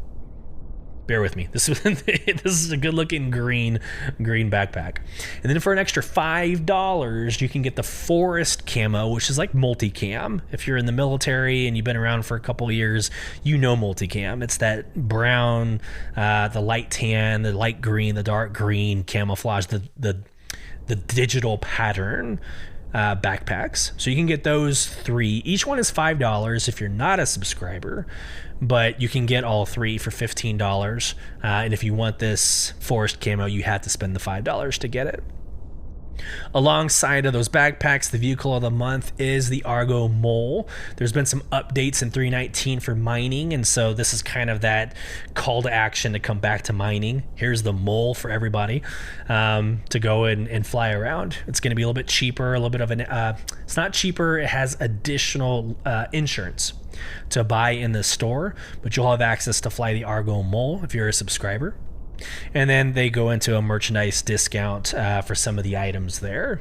Bear with me. This is a good looking green backpack. And then for an extra $5, you can get the Forest Camo, which is like multicam. If you're in the military and you've been around for a couple of years, you know multicam. It's that brown, the light tan, the light green, the dark green camouflage, the digital pattern backpacks. So you can get those 3. Each one is $5 if you're not a subscriber, but you can get all 3 for $15. And if you want this Forest Camo, you have to spend the $5 to get it. Alongside of those backpacks, the vehicle of the month is the Argo Mole. There's been some updates in 3.19 for mining, and so this is kind of that call to action to come back to mining. Here's the Mole for everybody to go and fly around. It's going to be a little bit cheaper, a little bit of an it's not cheaper, it has additional insurance to buy in the store, but you'll have access to fly the Argo Mole if you're a subscriber. And then they go into a merchandise discount for some of the items there.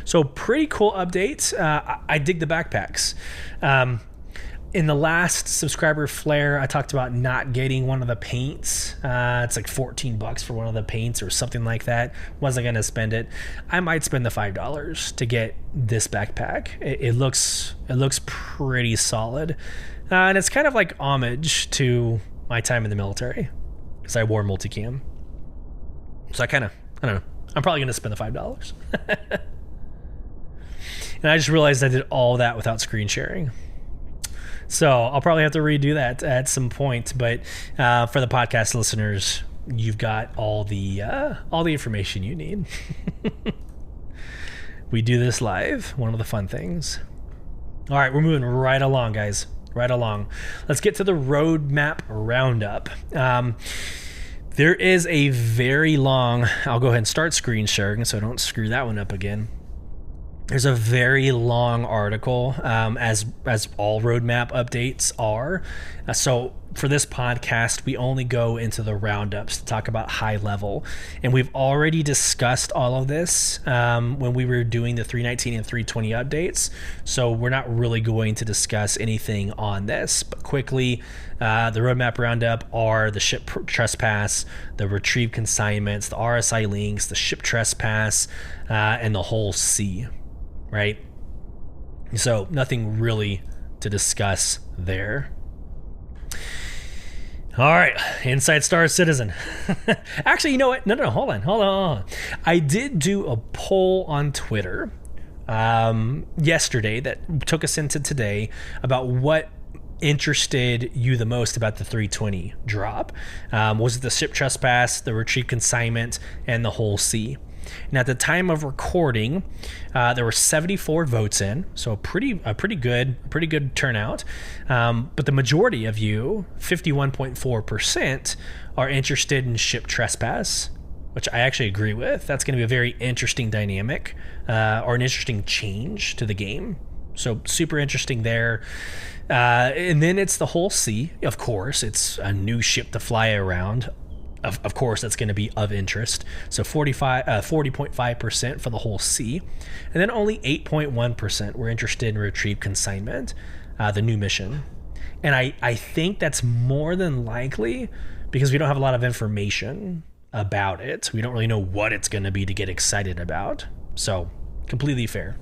So pretty cool updates. I dig the backpacks. in the last subscriber flare, I talked about not getting one of the paints. It's like $14 for one of the paints or something like that. Wasn't going to spend it. I might spend the $5 to get this backpack. It looks pretty solid. And it's kind of like homage to my time in the military because I wore multicam. So I don't know. I'm probably going to spend the $5. And I just realized I did all that without screen sharing. So I'll probably have to redo that at some point. But for the podcast listeners, you've got all the information you need. We do this live. One of the fun things. All right, we're moving right along, guys. Right along. Let's get to the roadmap roundup. There is a very long... I'll go ahead and start screen sharing so I don't screw that one up again. There's a very long article, as all roadmap updates are. So for this podcast, we only go into the roundups to talk about high level. And we've already discussed all of this when we were doing the 319 and 320 updates. So we're not really going to discuss anything on this. But quickly, the roadmap roundup are the ship trespass, the retrieve consignments, the RSI links, the ship trespass, and the whole C. Right? So nothing really to discuss there. All right, Inside Star Citizen. Actually, you know what? No, hold on. I did do a poll on Twitter yesterday that took us into today about what interested you the most about the 320 drop. Was it the ship trespass, the retrieve consignment, and the whole C? And at the time of recording, there were 74 votes in, so a pretty good turnout. But the majority of you, 51.4%, are interested in ship trespass, which I actually agree with. That's going to be a very interesting dynamic, or an interesting change to the game. So super interesting there. And then it's the whole C. Of course, it's a new ship to fly around. Of course, that's going to be of interest. So 40.5% for the whole C. And then only 8.1% were interested in retrieve consignment, the new mission. And I think that's more than likely because we don't have a lot of information about it. We don't really know what it's going to be to get excited about. So completely fair.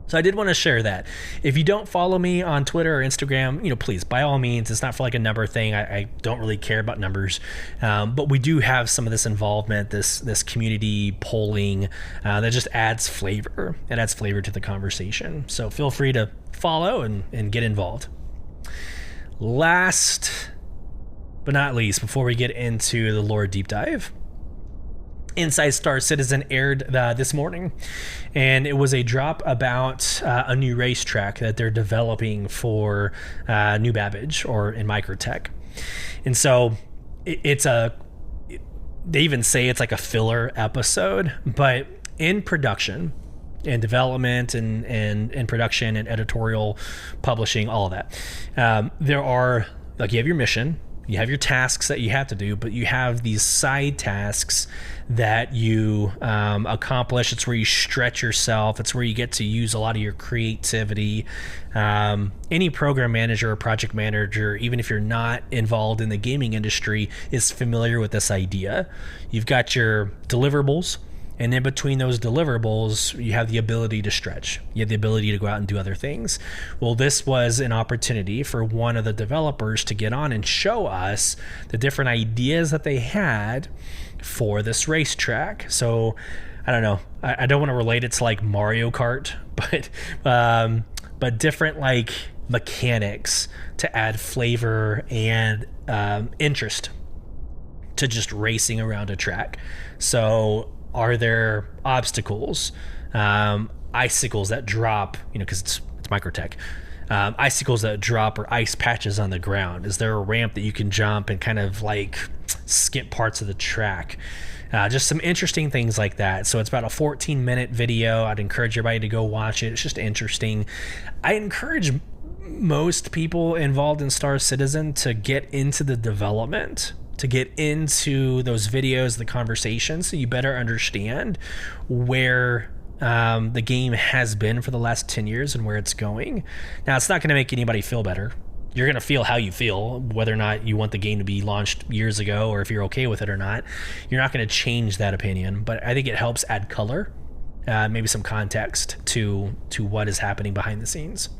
So I did want to share that. If you don't follow me on Twitter or Instagram, please, by all means, it's not for like a number thing. I don't really care about numbers. But we do have some of this involvement, this community polling that just adds flavor. It adds flavor to the conversation. So feel free to follow and get involved. Last but not least, before we get into the lore deep dive, Inside Star Citizen aired this morning, and it was a drop about a new racetrack that they're developing for New Babbage or in Microtech. And so they even say it's like a filler episode, but in production and development and production and editorial publishing, all of that, there are, like, you have your mission, you have your tasks that you have to do, but you have these side tasks that you accomplish. It's where you stretch yourself. It's where you get to use a lot of your creativity. Any program manager or project manager, even if you're not involved in the gaming industry, is familiar with this idea. You've got your deliverables, and in between those deliverables, you have the ability to stretch. You have the ability to go out and do other things. Well, this was an opportunity for one of the developers to get on and show us the different ideas that they had for this racetrack. So I don't know. I don't want to relate it to like Mario Kart, but different like mechanics to add flavor and interest to just racing around a track. So are there obstacles, icicles that drop, because it's Microtech, icicles that drop or ice patches on the ground? Is there a ramp that you can jump and kind of like skip parts of the track? Just some interesting things like that. So it's about a 14-minute video. I'd encourage everybody to go watch it. It's just interesting. I encourage most people involved in Star Citizen to get into the development, to get into those videos, the conversations, so you better understand where the game has been for the last 10 years and where it's going. Now, it's not going to make anybody feel better. You're going to feel how you feel, whether or not you want the game to be launched years ago or if you're okay with it or not. You're not going to change that opinion, but I think it helps add color, maybe some context to what is happening behind the scenes.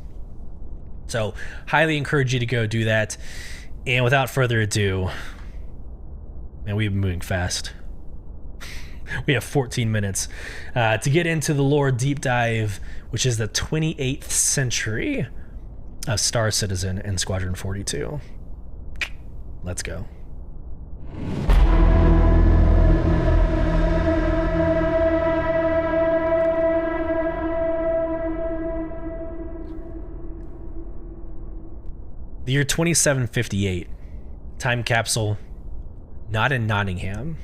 So highly encourage you to go do that. And without further ado, man, we've been moving fast. We have 14 minutes to get into the lore deep dive, which is the 28th century of Star Citizen and Squadron 42. Let's go. The year 2758, time capsule, not in Nottingham.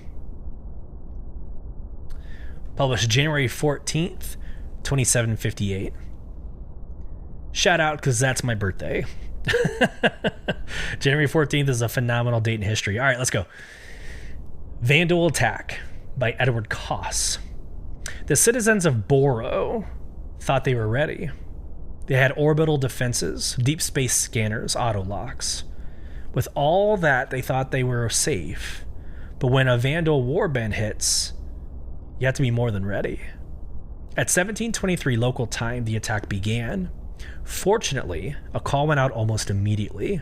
Published January 14th, 2758. Shout out because that's my birthday. January 14th is a phenomenal date in history. All right, let's go. Vandal Attack by Edward Koss. The citizens of Boro thought they were ready. They had orbital defenses, deep space scanners, auto locks. With all that, they thought they were safe. But when a Vandal warband hits, you have to be more than ready. At 1723 local time, the attack began. Fortunately, a call went out almost immediately.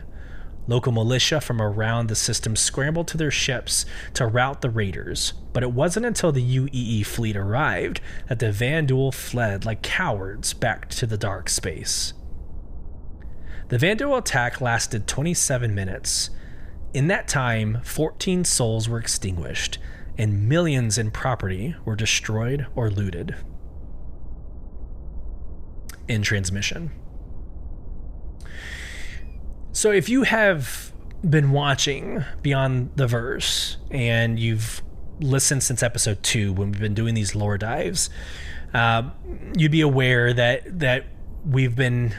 Local militia from around the system scrambled to their ships to rout the raiders, but it wasn't until the UEE fleet arrived that the Vandal fled like cowards back to the dark space. The Vandal attack lasted 27 minutes. In that time, 14 souls were extinguished, and millions in property were destroyed or looted. In transmission. So if you have been watching Beyond the Verse and you've listened since episode 2 when we've been doing these lore dives, you'd be aware that we've been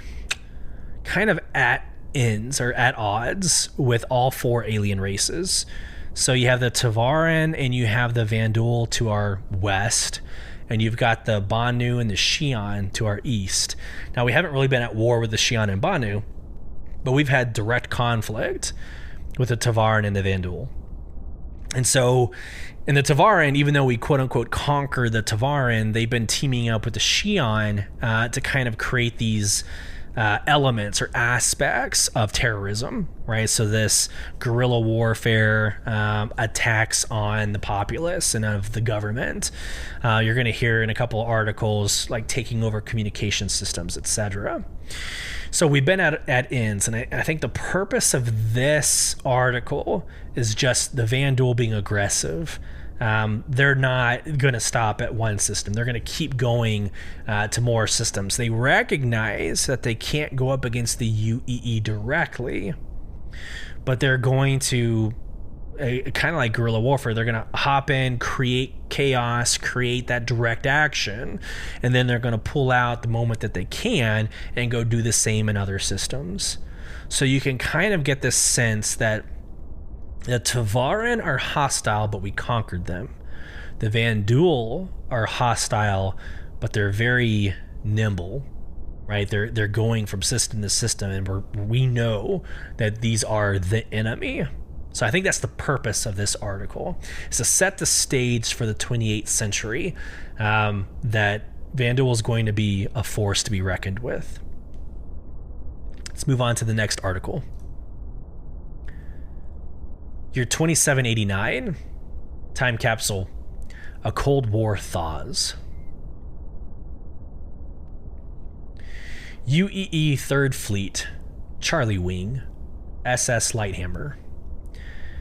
kind of at ends or at odds with all 4 alien races. So you have the Tavaran and you have the Vandal to our west, and you've got the Banu and the Xi'an to our east. Now, we haven't really been at war with the Xi'an and Banu, but we've had direct conflict with the Tavaran and the Vandal. And so in the Tavaran, even though we quote-unquote conquer the Tavaran, they've been teaming up with the Xi'an to kind of create these elements or aspects of terrorism, right? So this guerrilla warfare, attacks on the populace and of the government. You're going to hear in a couple of articles like taking over communication systems, etc. So we've been at ends, and I think the purpose of this article is just the Vandal being aggressive. They're not going to stop at one system. They're going to keep going to more systems. They recognize that they can't go up against the UEE directly, but they're going to, kind of like guerrilla warfare, they're going to hop in, create chaos, create that direct action, and then they're going to pull out the moment that they can and go do the same in other systems. So you can kind of get this sense that the Tavaran are hostile, but we conquered them. The Vandal are hostile, but they're very nimble, right? They're going from system to system, and we know that these are the enemy. So I think that's the purpose of this article, is to set the stage for the 28th century, that Vandal is going to be a force to be reckoned with. Let's move on to the next article. Year 2789, time capsule, a Cold War thaws. UEE 3rd Fleet, Charlie Wing, SS Lighthammer.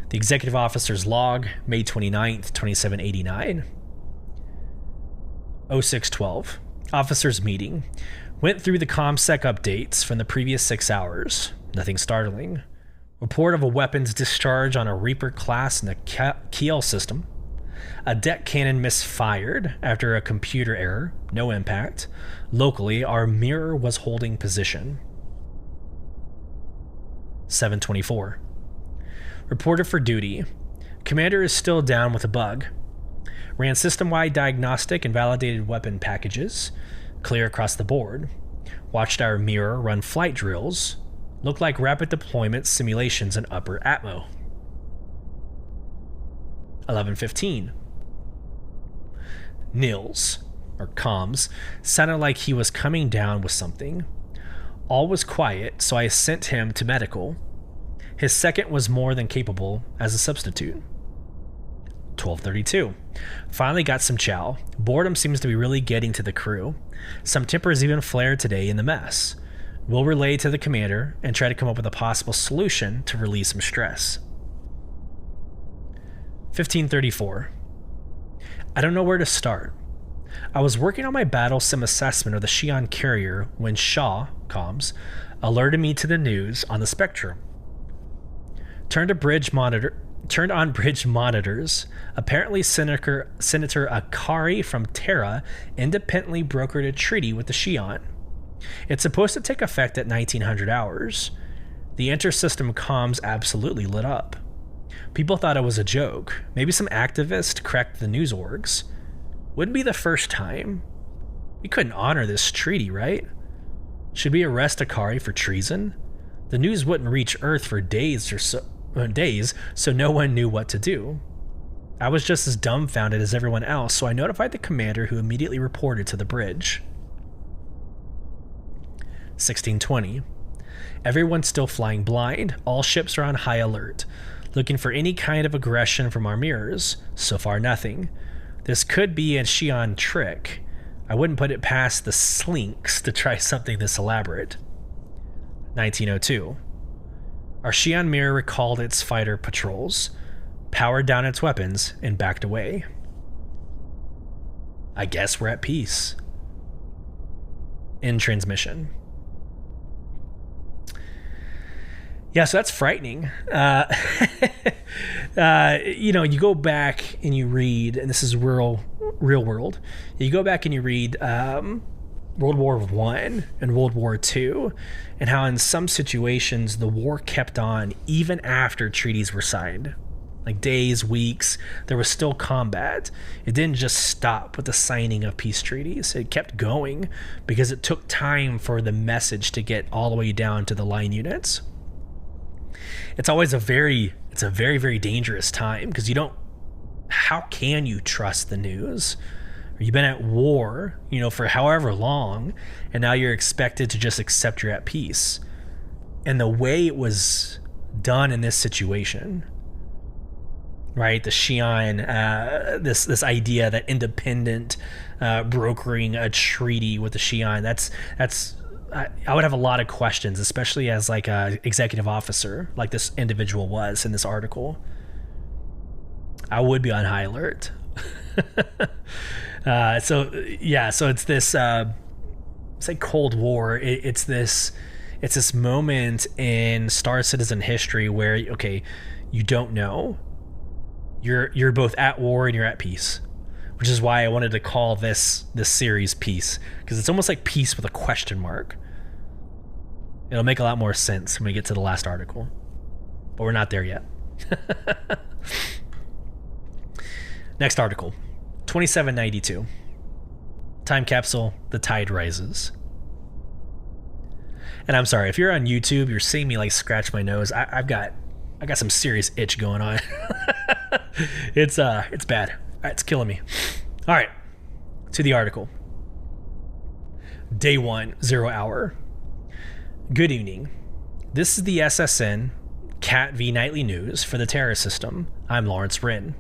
The Executive Officer's Log, May 29th, 2789. 0612, Officers Meeting. Went through the ComSec updates from the previous 6 hours. Nothing startling. Report of a weapons discharge on a Reaper class in the Kiel system. A deck cannon misfired after a computer error. No impact. Locally, our mirror was holding position. 724. Reported for duty. Commander is still down with a bug. Ran system-wide diagnostic and validated weapon packages, clear across the board. Watched our mirror run flight drills, looked like rapid deployment simulations in upper atmo. 11:15. Nils, or comms, sounded like he was coming down with something. All was quiet, so I sent him to medical. His second was more than capable as a substitute. 12:32. Finally got some chow. Boredom seems to be really getting to the crew. Some tempers even flared today in the mess. We'll relay to the commander and try to come up with a possible solution to relieve some stress. 15:34. I don't know where to start. I was working on my battle sim assessment of the Xi'an carrier when Shaw, comms, alerted me to the news on the Spectrum. Turned on bridge monitors. Apparently Senator Akari from Terra independently brokered a treaty with the Xi'an. It's supposed to take effect at 1900 hours. The inter-system comms absolutely lit up. People thought it was a joke. Maybe some activist cracked the news orgs. Wouldn't be the first time. We couldn't honor this treaty, right? Should we arrest Akari for treason? The news wouldn't reach Earth for days, so no one knew what to do. I was just as dumbfounded as everyone else, so I notified the commander, who immediately reported to the bridge. 16:20. Everyone's still flying blind. All ships are on high alert, looking for any kind of aggression from our mirrors. So far, nothing. This could be a Xi'an trick. I wouldn't put it past the Slinks to try something this elaborate. 19:02. Our Xi'an mirror recalled its fighter patrols, powered down its weapons, and backed away. I guess we're at peace. End transmission. Yeah, so that's frightening. You go back and you read, and this is real world. You go back and you read World War I and World War II, and how in some situations the war kept on even after treaties were signed. Like days, weeks, there was still combat. It didn't just stop with the signing of peace treaties. It kept going because it took time for the message to get all the way down to the line units. It's always a very, very dangerous time because how can you trust the news? You've been at war, for however long, and now you're expected to just accept you're at peace. And the way it was done in this situation, right? The Xi'an, this idea that independent brokering a treaty with the Xi'an, I would have a lot of questions, especially as like a executive officer, like this individual was in this article. I would be on high alert. So it's this, it's like Cold War. It's this moment in Star Citizen history where, okay, you don't know. You're both at war and you're at peace, which is why I wanted to call this series Peace, because it's almost like peace with a question mark. It'll make a lot more sense when we get to the last article, but we're not there yet. Next article, 2792. Time capsule, the tide rises. And I'm sorry, if you're on YouTube, you're seeing me like scratch my nose. I got some serious itch going on. It's bad. It's killing me. All right, to the article. Day 1, 0 hour. Good evening. This is the SSN Cat V Nightly News for the Terra System. I'm Lawrence Wren.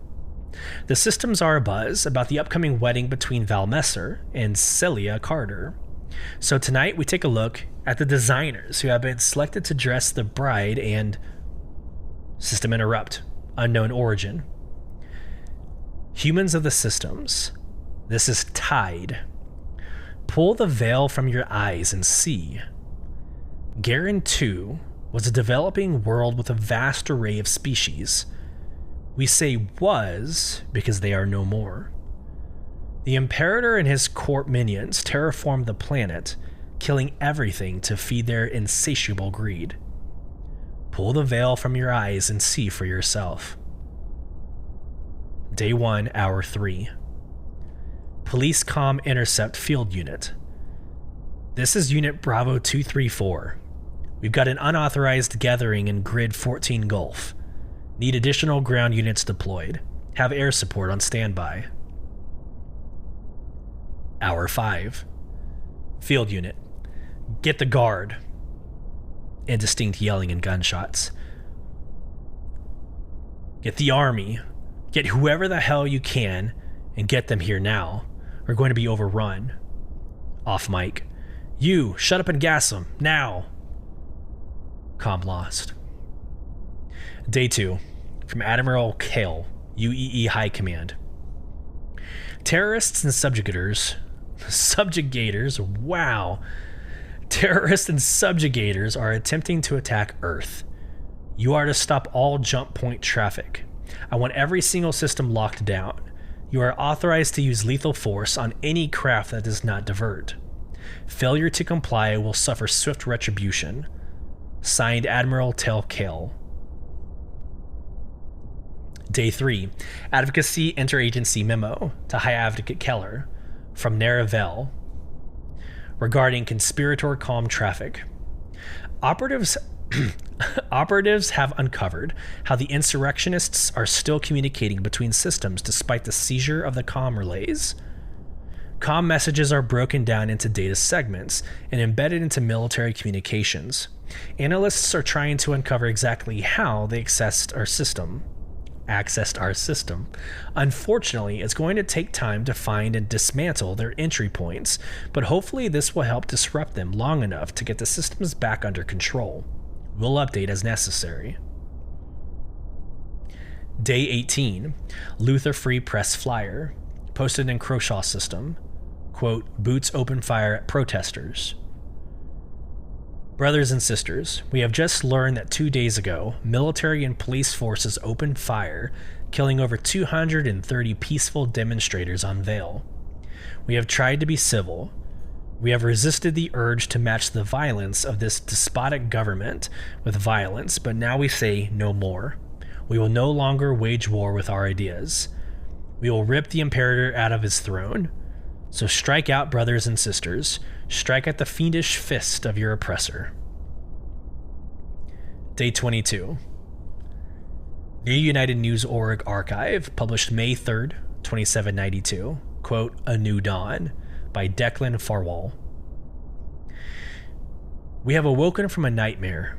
The systems are abuzz about the upcoming wedding between Val Messer and Celia Carter. So tonight we take a look at the designers who have been selected to dress the bride and system interrupt, unknown origin. Humans of the systems, this is Tide. Pull the veil from your eyes and see. Garen 2 was a developing world with a vast array of species. We say was because they are no more. The Imperator and his court minions terraformed the planet, killing everything to feed their insatiable greed. Pull the veil from your eyes and see for yourself. Day 1, Hour 3. Police Comm Intercept Field Unit. This is Unit Bravo 234. We've got an unauthorized gathering in Grid 14 Gulf. Need additional ground units deployed. Have air support on standby. Hour 5. Field Unit. Get the guard. Indistinct yelling and gunshots. Get the army. Get whoever the hell you can and get them here now. We're going to be overrun. Off mic. You, shut up and gas them, now. Comm lost. Day 2. From Admiral Kale, UEE High Command. Terrorists and subjugators, wow. Terrorists and subjugators are attempting to attack Earth. You are to stop all jump point traffic. I want every single system locked down. You are authorized to use lethal force on any craft that does not divert. Failure to comply will suffer swift retribution. Signed, Admiral Tel Kale. Day 3. Advocacy Interagency Memo to High Advocate Keller from Naravel regarding conspirator calm traffic. Operatives have uncovered how the insurrectionists are still communicating between systems despite the seizure of the comm relays. Comm messages are broken down into data segments and embedded into military communications. Analysts are trying to uncover exactly how they accessed our system. Unfortunately, it's going to take time to find and dismantle their entry points, but hopefully this will help disrupt them long enough to get the systems back under control. We'll update as necessary. Day 18. Luther Free Press Flyer. Posted in Croshaw System. Quote, boots open fire at protesters. Brothers and sisters, we have just learned that 2 days ago, military and police forces opened fire, killing over 230 peaceful demonstrators on Vale. We have tried to be civil. We have resisted the urge to match the violence of this despotic government with violence, but now we say no more. We will no longer wage war with our ideas. We will rip the imperator out of his throne. So strike out, brothers and sisters. Strike at the fiendish fist of your oppressor. Day 22. New United News Org Archive, published May 3rd, 2792. Quote, A New Dawn, by Declan Farwell. We have awoken from a nightmare.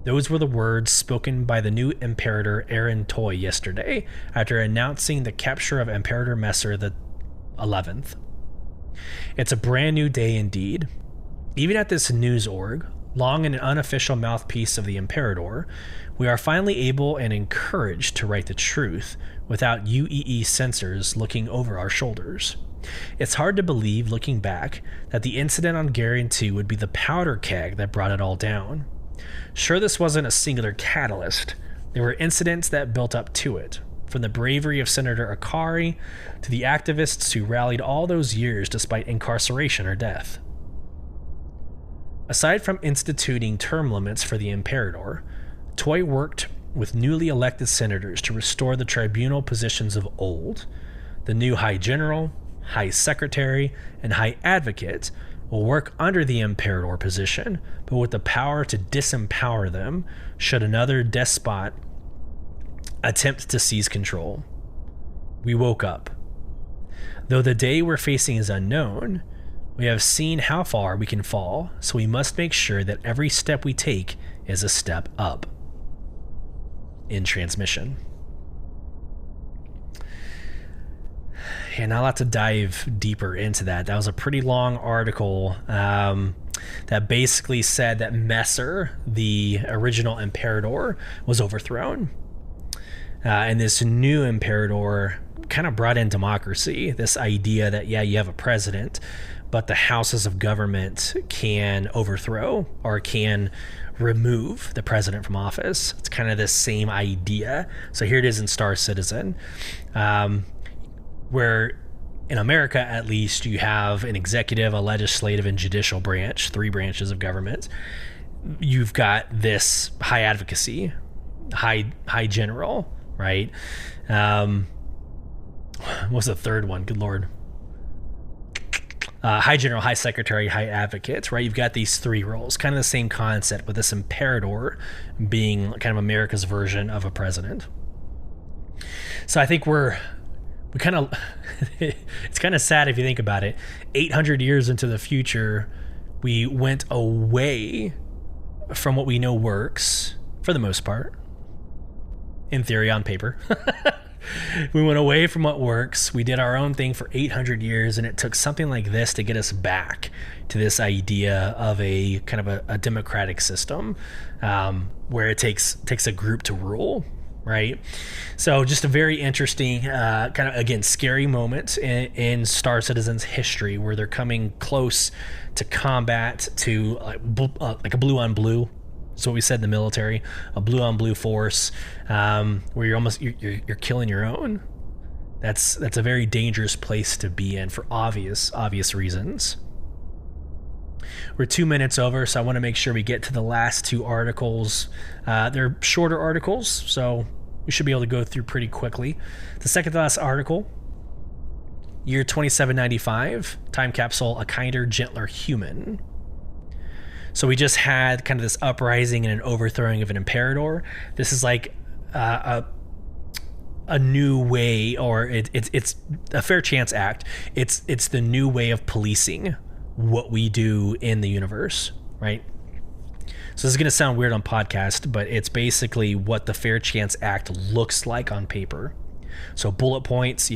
Those were the words spoken by the new Imperator Aaron Toy yesterday after announcing the capture of Imperator Messer the 11th. It's a brand new day indeed. Even at this news org, long an unofficial mouthpiece of the Imperator, we are finally able and encouraged to write the truth without UEE censors looking over our shoulders. It's hard to believe, looking back, that the incident on Garion 2 would be the powder keg that brought it all down. Sure, this wasn't a singular catalyst. There were incidents that built up to it, from the bravery of Senator Akari to the activists who rallied all those years despite incarceration or death. Aside from instituting term limits for the Imperator, Toy worked with newly elected senators to restore the tribunal positions of old. The new High General, High Secretary, and High Advocate will work under the Imperator position, but with the power to disempower them should another despot attempt to seize control. We woke up. Though the day we're facing is unknown, we have seen how far we can fall, so we must make sure that every step we take is a step up. In transmission. And I'll have to dive deeper into that. That was a pretty long article that basically said that Messer, the original Imperator, was overthrown. And this new Imperator kind of brought in democracy, this idea that, yeah, you have a president, but the houses of government can overthrow or can remove the president from office. It's kind of the same idea. So here it is in Star Citizen, where in America, at least, you have an executive, a legislative, and judicial branch, 3 branches of government. You've got this high advocacy, high general, right? What's the third one? Good Lord. High General, High Secretary, High Advocate, right? You've got these three roles, kind of the same concept, with this imperator being kind of America's version of a president. So I think we kind of, it's kind of sad if you think about it. 800 years into the future, we went away from what we know works, for the most part, in theory, on paper. We went away from what works. We did our own thing for 800 years, and it took something like this to get us back to this idea of a kind of a democratic system, where it takes a group to rule, right? So just a very interesting, kind of, again, scary moment in Star Citizen's history, where they're coming close to combat, to like a blue on blue. That's what we said in the military, a blue on blue force, where you're killing your own. That's a very dangerous place to be in for obvious reasons. We're 2 minutes over, so I want to make sure we get to the last two articles. They're shorter articles, so we should be able to go through pretty quickly. The second to last article, year 2795, time capsule, a kinder, gentler human. So we just had kind of this uprising and an overthrowing of an imperator. This is like a new way, or it's a Fair Chance Act. It's the new way of policing what we do in the universe, right? So this is going to sound weird on podcast, but it's basically what the Fair Chance Act looks like on paper. So bullet points,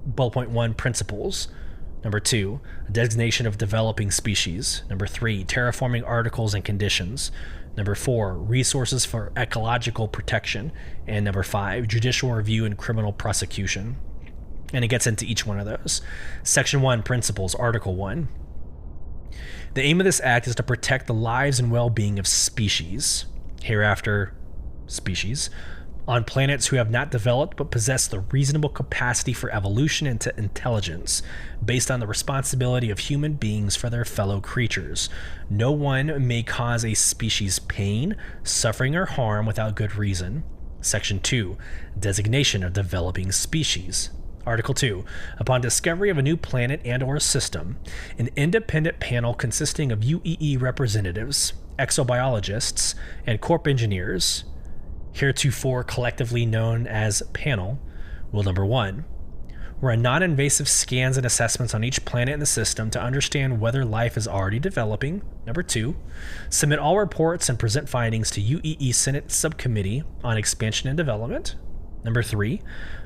bullet point 1, principles. Number 2, a designation of developing species. Number 3, terraforming articles and conditions. Number 4, resources for ecological protection. And number 5, judicial review and criminal prosecution. And it gets into each one of those. Section 1, principles, Article 1. The aim of this act is to protect the lives and well-being of species, hereafter species, on planets who have not developed but possess the reasonable capacity for evolution into intelligence, based on the responsibility of human beings for their fellow creatures. No one may cause a species pain, suffering, or harm without good reason. Section 2, designation of developing species. Article 2, upon discovery of a new planet and/or system, an independent panel consisting of UEE representatives, exobiologists, and corp engineers, heretofore collectively known as panel, will number 1, run non-invasive scans and assessments on each planet in the system to understand whether life is already developing. Number 2, submit all reports and present findings to UEE Senate Subcommittee on Expansion and Development. Number 3,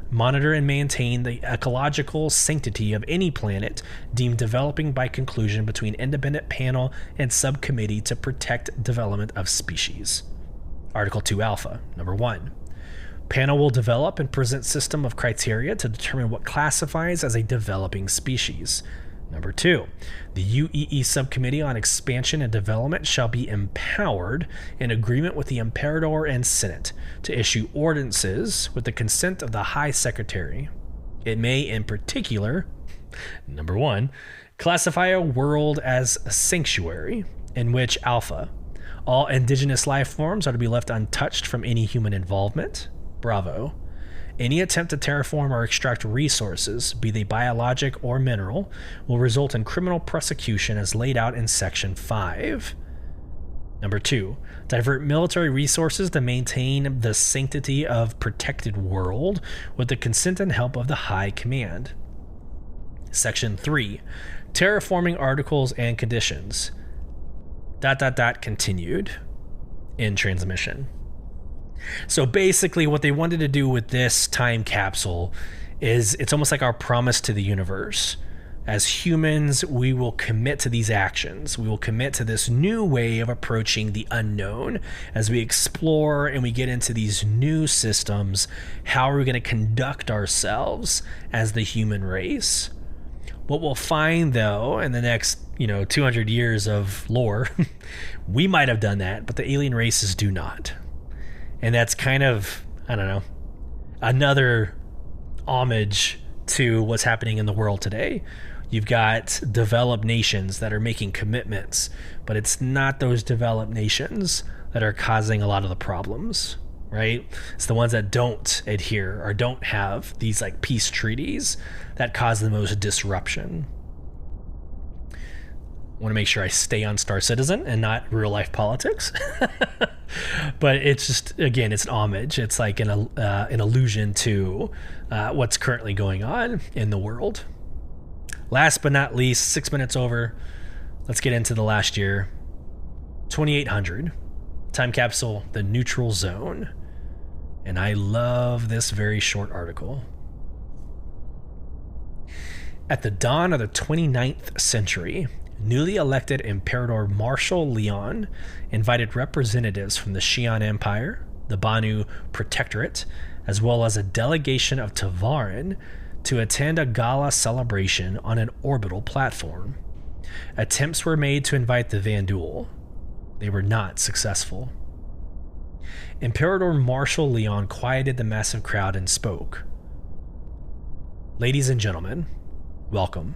monitor and maintain the ecological sanctity of any planet deemed developing by conclusion between independent panel and subcommittee to protect development of species. Article 2 Alpha. Number 1, panel will develop and present system of criteria to determine what classifies as a developing species. Number 2, the UEE Subcommittee on Expansion and Development shall be empowered, in agreement with the Imperator and Senate, to issue ordinances with the consent of the High Secretary. It may, in particular, number 1, classify a world as a sanctuary, in which Alpha, all indigenous life forms are to be left untouched from any human involvement. Bravo. Any attempt to terraform or extract resources, be they biologic or mineral, will result in criminal prosecution as laid out in Section 5. Number 2, divert military resources to maintain the sanctity of protected world with the consent and help of the High Command. Section 3, terraforming articles and conditions. ... continued in transmission. So basically what they wanted to do with this time capsule is it's almost like our promise to the universe. As humans, we will commit to these actions. We will commit to this new way of approaching the unknown. As we explore and we get into these new systems, how are we going to conduct ourselves as the human race? What we'll find, though, in the next 200 years of lore, we might have done that, but the alien races do not. And that's kind of, another homage to what's happening in the world today. You've got developed nations that are making commitments, but it's not those developed nations that are causing a lot of the problems, right? It's the ones that don't adhere or don't have these like peace treaties that cause the most disruption. want to make sure I stay on Star Citizen and not real life politics. But it's just, again, it's an homage. It's like an allusion to what's currently going on in the world. Last but not least, 6 minutes over. Let's get into the last year. 2800. Time capsule, the neutral zone. And I love this very short article. At the dawn of the 29th century, newly elected Imperator Marshal Leon invited representatives from the Xi'an Empire, the Banu Protectorate, as well as a delegation of Tavarin to attend a gala celebration on an orbital platform. Attempts were made to invite the Vanduul. They were not successful. Imperator Marshal Leon quieted the massive crowd and spoke. Ladies and gentlemen, welcome.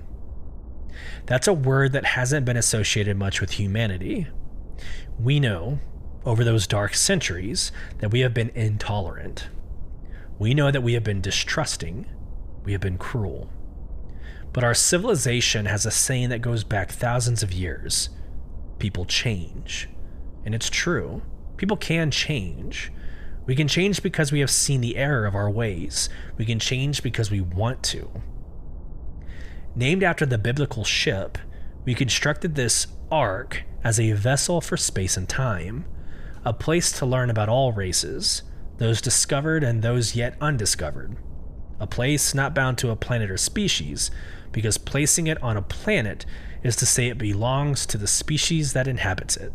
That's a word that hasn't been associated much with humanity. We know, over those dark centuries, that we have been intolerant. We know that we have been distrusting. We have been cruel. But our civilization has a saying that goes back thousands of years. People change. And it's true. People can change. We can change because we have seen the error of our ways. We can change because we want to. Named after the biblical ship, we constructed this ark as a vessel for space and time, a place to learn about all races, those discovered and those yet undiscovered. A place not bound to a planet or species, because placing it on a planet is to say it belongs to the species that inhabits it.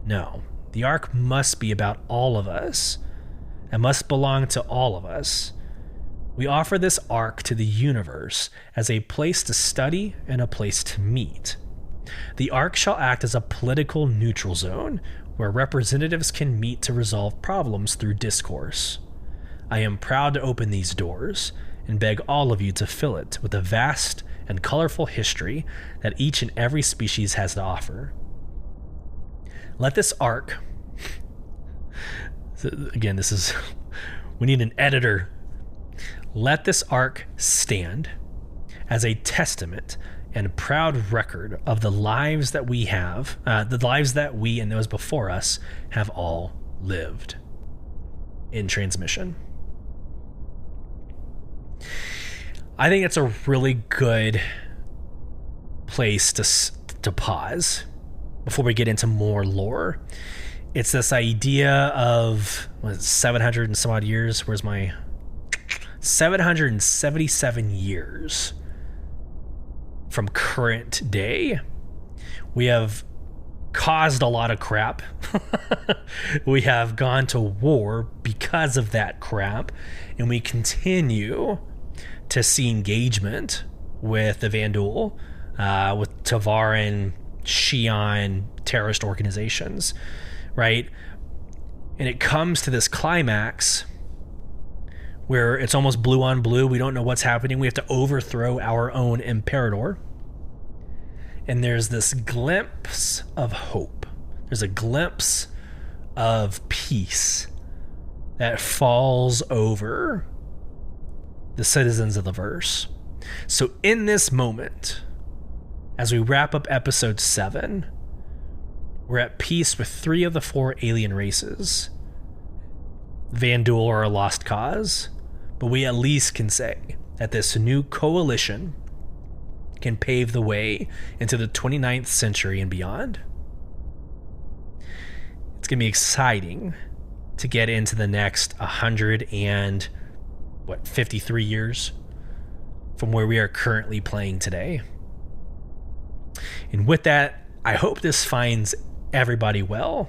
No, the ark must be about all of us, and must belong to all of us. We offer this ark to the universe as a place to study and a place to meet. The ark shall act as a political neutral zone where representatives can meet to resolve problems through discourse. I am proud to open these doors and beg all of you to fill it with a vast and colorful history that each and every species has to offer. Let this ark... Again, we need an editor. Let this ark stand as a testament and proud record of the lives that we have, the lives that we and those before us have all lived. In transmission. I think it's a really good place to pause before we get into more lore. It's this idea of 700 and some odd years. Where's my 777 years from current day. We have caused a lot of crap. We have gone to war because of that crap, and we continue to see engagement with the Vanduul, with Tavarin, Xi'an, terrorist organizations, right? And it comes to this climax where it's almost blue on blue. We don't know what's happening. We have to overthrow our own Imperator. And there's this glimpse of hope. There's a glimpse of peace that falls over the citizens of the verse. So in this moment, as we wrap up episode 7, we're at peace with 3 of the 4 alien races. Vanduul are a lost cause, but we at least can say that this new coalition can pave the way into the 29th century and beyond. It's going to be exciting to get into the next 53 years from where we are currently playing today. And with that, I hope this finds everybody well.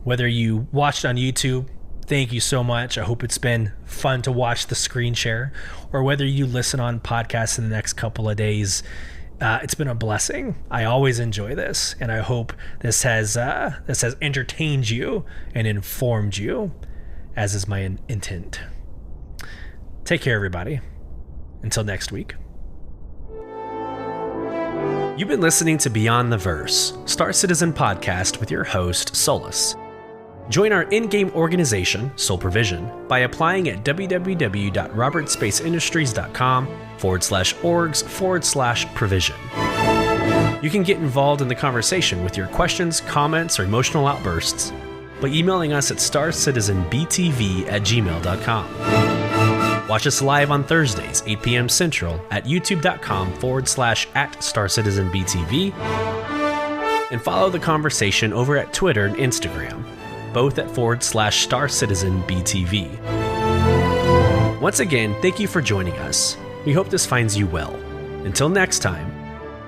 Whether you watched on YouTube, thank you so much. I hope it's been fun to watch the screen share, or whether you listen on podcasts in the next couple of days, it's been a blessing. I always enjoy this, and I hope this has entertained you and informed you, as is my intent. Take care, everybody. Until next week. You've been listening to Beyond the Verse, Star Citizen podcast with your host, Solus. Join our in-game organization, Soul Provision, by applying at www.robertspaceindustries.com/orgs/provision. You can get involved in the conversation with your questions, comments, or emotional outbursts by emailing us at starcitizenbtv@gmail.com. Watch us live on Thursdays, 8 p.m. Central at youtube.com/@StarCitizenBTV, and follow the conversation over at Twitter and Instagram, both at /StarCitizenBTV. Once again, thank you for joining us. We hope this finds you well. Until next time,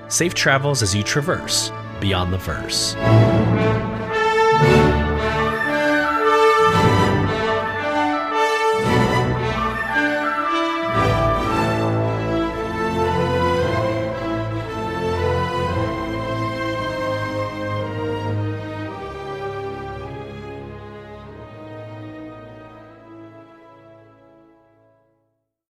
safe travels as you traverse beyond the verse.